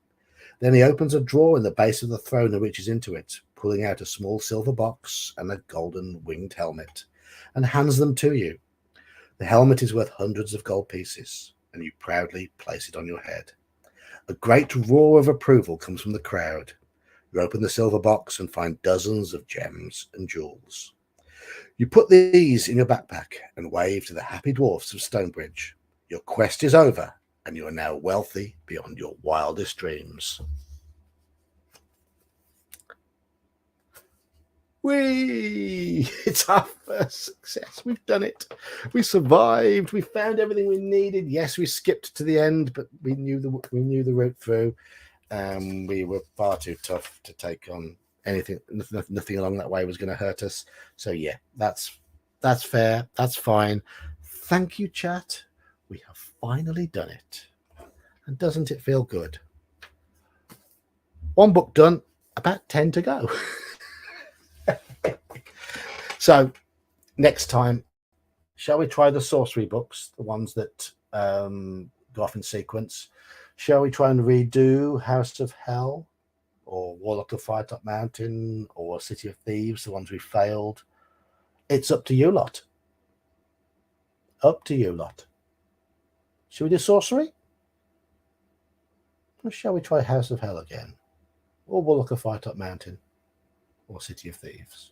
Then he opens a drawer in the base of the throne and reaches into it, pulling out a small silver box and a golden winged helmet, and hands them to you. The helmet is worth hundreds of gold pieces, and you proudly place it on your head. A great roar of approval comes from the crowd. You open the silver box and find dozens of gems and jewels. You put these in your backpack and wave to the happy dwarfs of Stonebridge. Your quest is over, and you are now wealthy beyond your wildest dreams. Whee! It's our first success. We've done it. We survived. We found everything we needed. Yes, we skipped to the end, but we knew the route through. We were far too tough to take on anything. Nothing along that way was going to hurt us. So yeah, that's fair. That's fine. Thank you, chat. We have finally done it. And doesn't it feel good? One book done, about 10 to go. So next time, shall we try the sorcery books, the ones that go off in sequence? Shall we try and redo House of Hell or Warlock of Firetop Mountain or City of Thieves, the ones we failed? It's up to you lot. Up to you lot. Shall we do sorcery? Or shall we try House of Hell again? Or Warlock of Firetop Mountain? Or City of Thieves?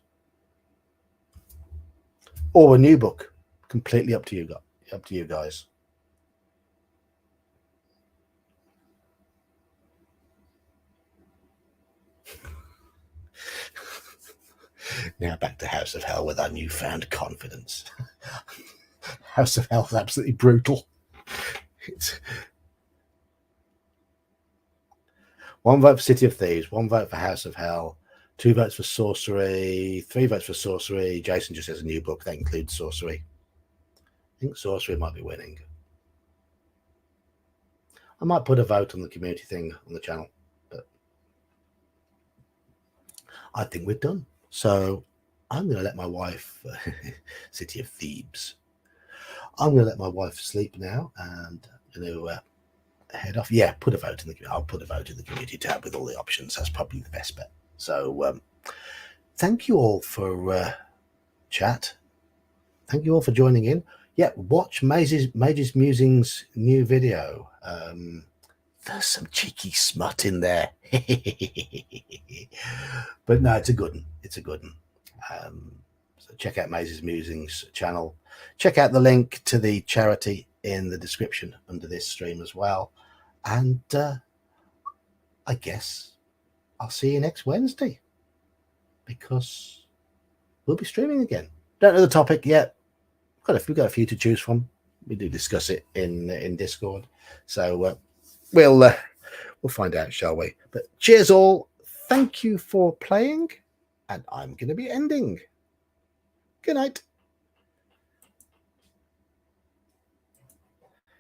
Or a new book? Completely up to you guys. Now back to House of Hell with our newfound confidence. House of Hell is absolutely brutal. It's one vote for City of Thieves, one vote for House of Hell, 2 votes for sorcery, 3 votes for sorcery. Jason just has a new book that includes sorcery. I think sorcery might be winning. I might put a vote on the community thing on the channel, but I think we're done. So I'm going to let my wife, City of Thebes, I'm going to let my wife sleep now, and I'm going to head off. Yeah, put a vote in the. I'll put a vote in the community tab with all the options. That's probably the best bet. So thank you all for chat. Thank you all for joining in. Yeah, watch Mage's Musings new video. There's some cheeky smut in there. But no, it's a good one. It's a good one. So check out Maisie's Musings channel. Check out the link to the charity in the description under this stream as well. And I guess I'll see you next Wednesday, because we'll be streaming again. Don't know the topic yet. We've got a few to choose from. We do discuss it in Discord, so we'll find out, shall we? But cheers all. Thank you for playing, and I'm going to be ending. Good night.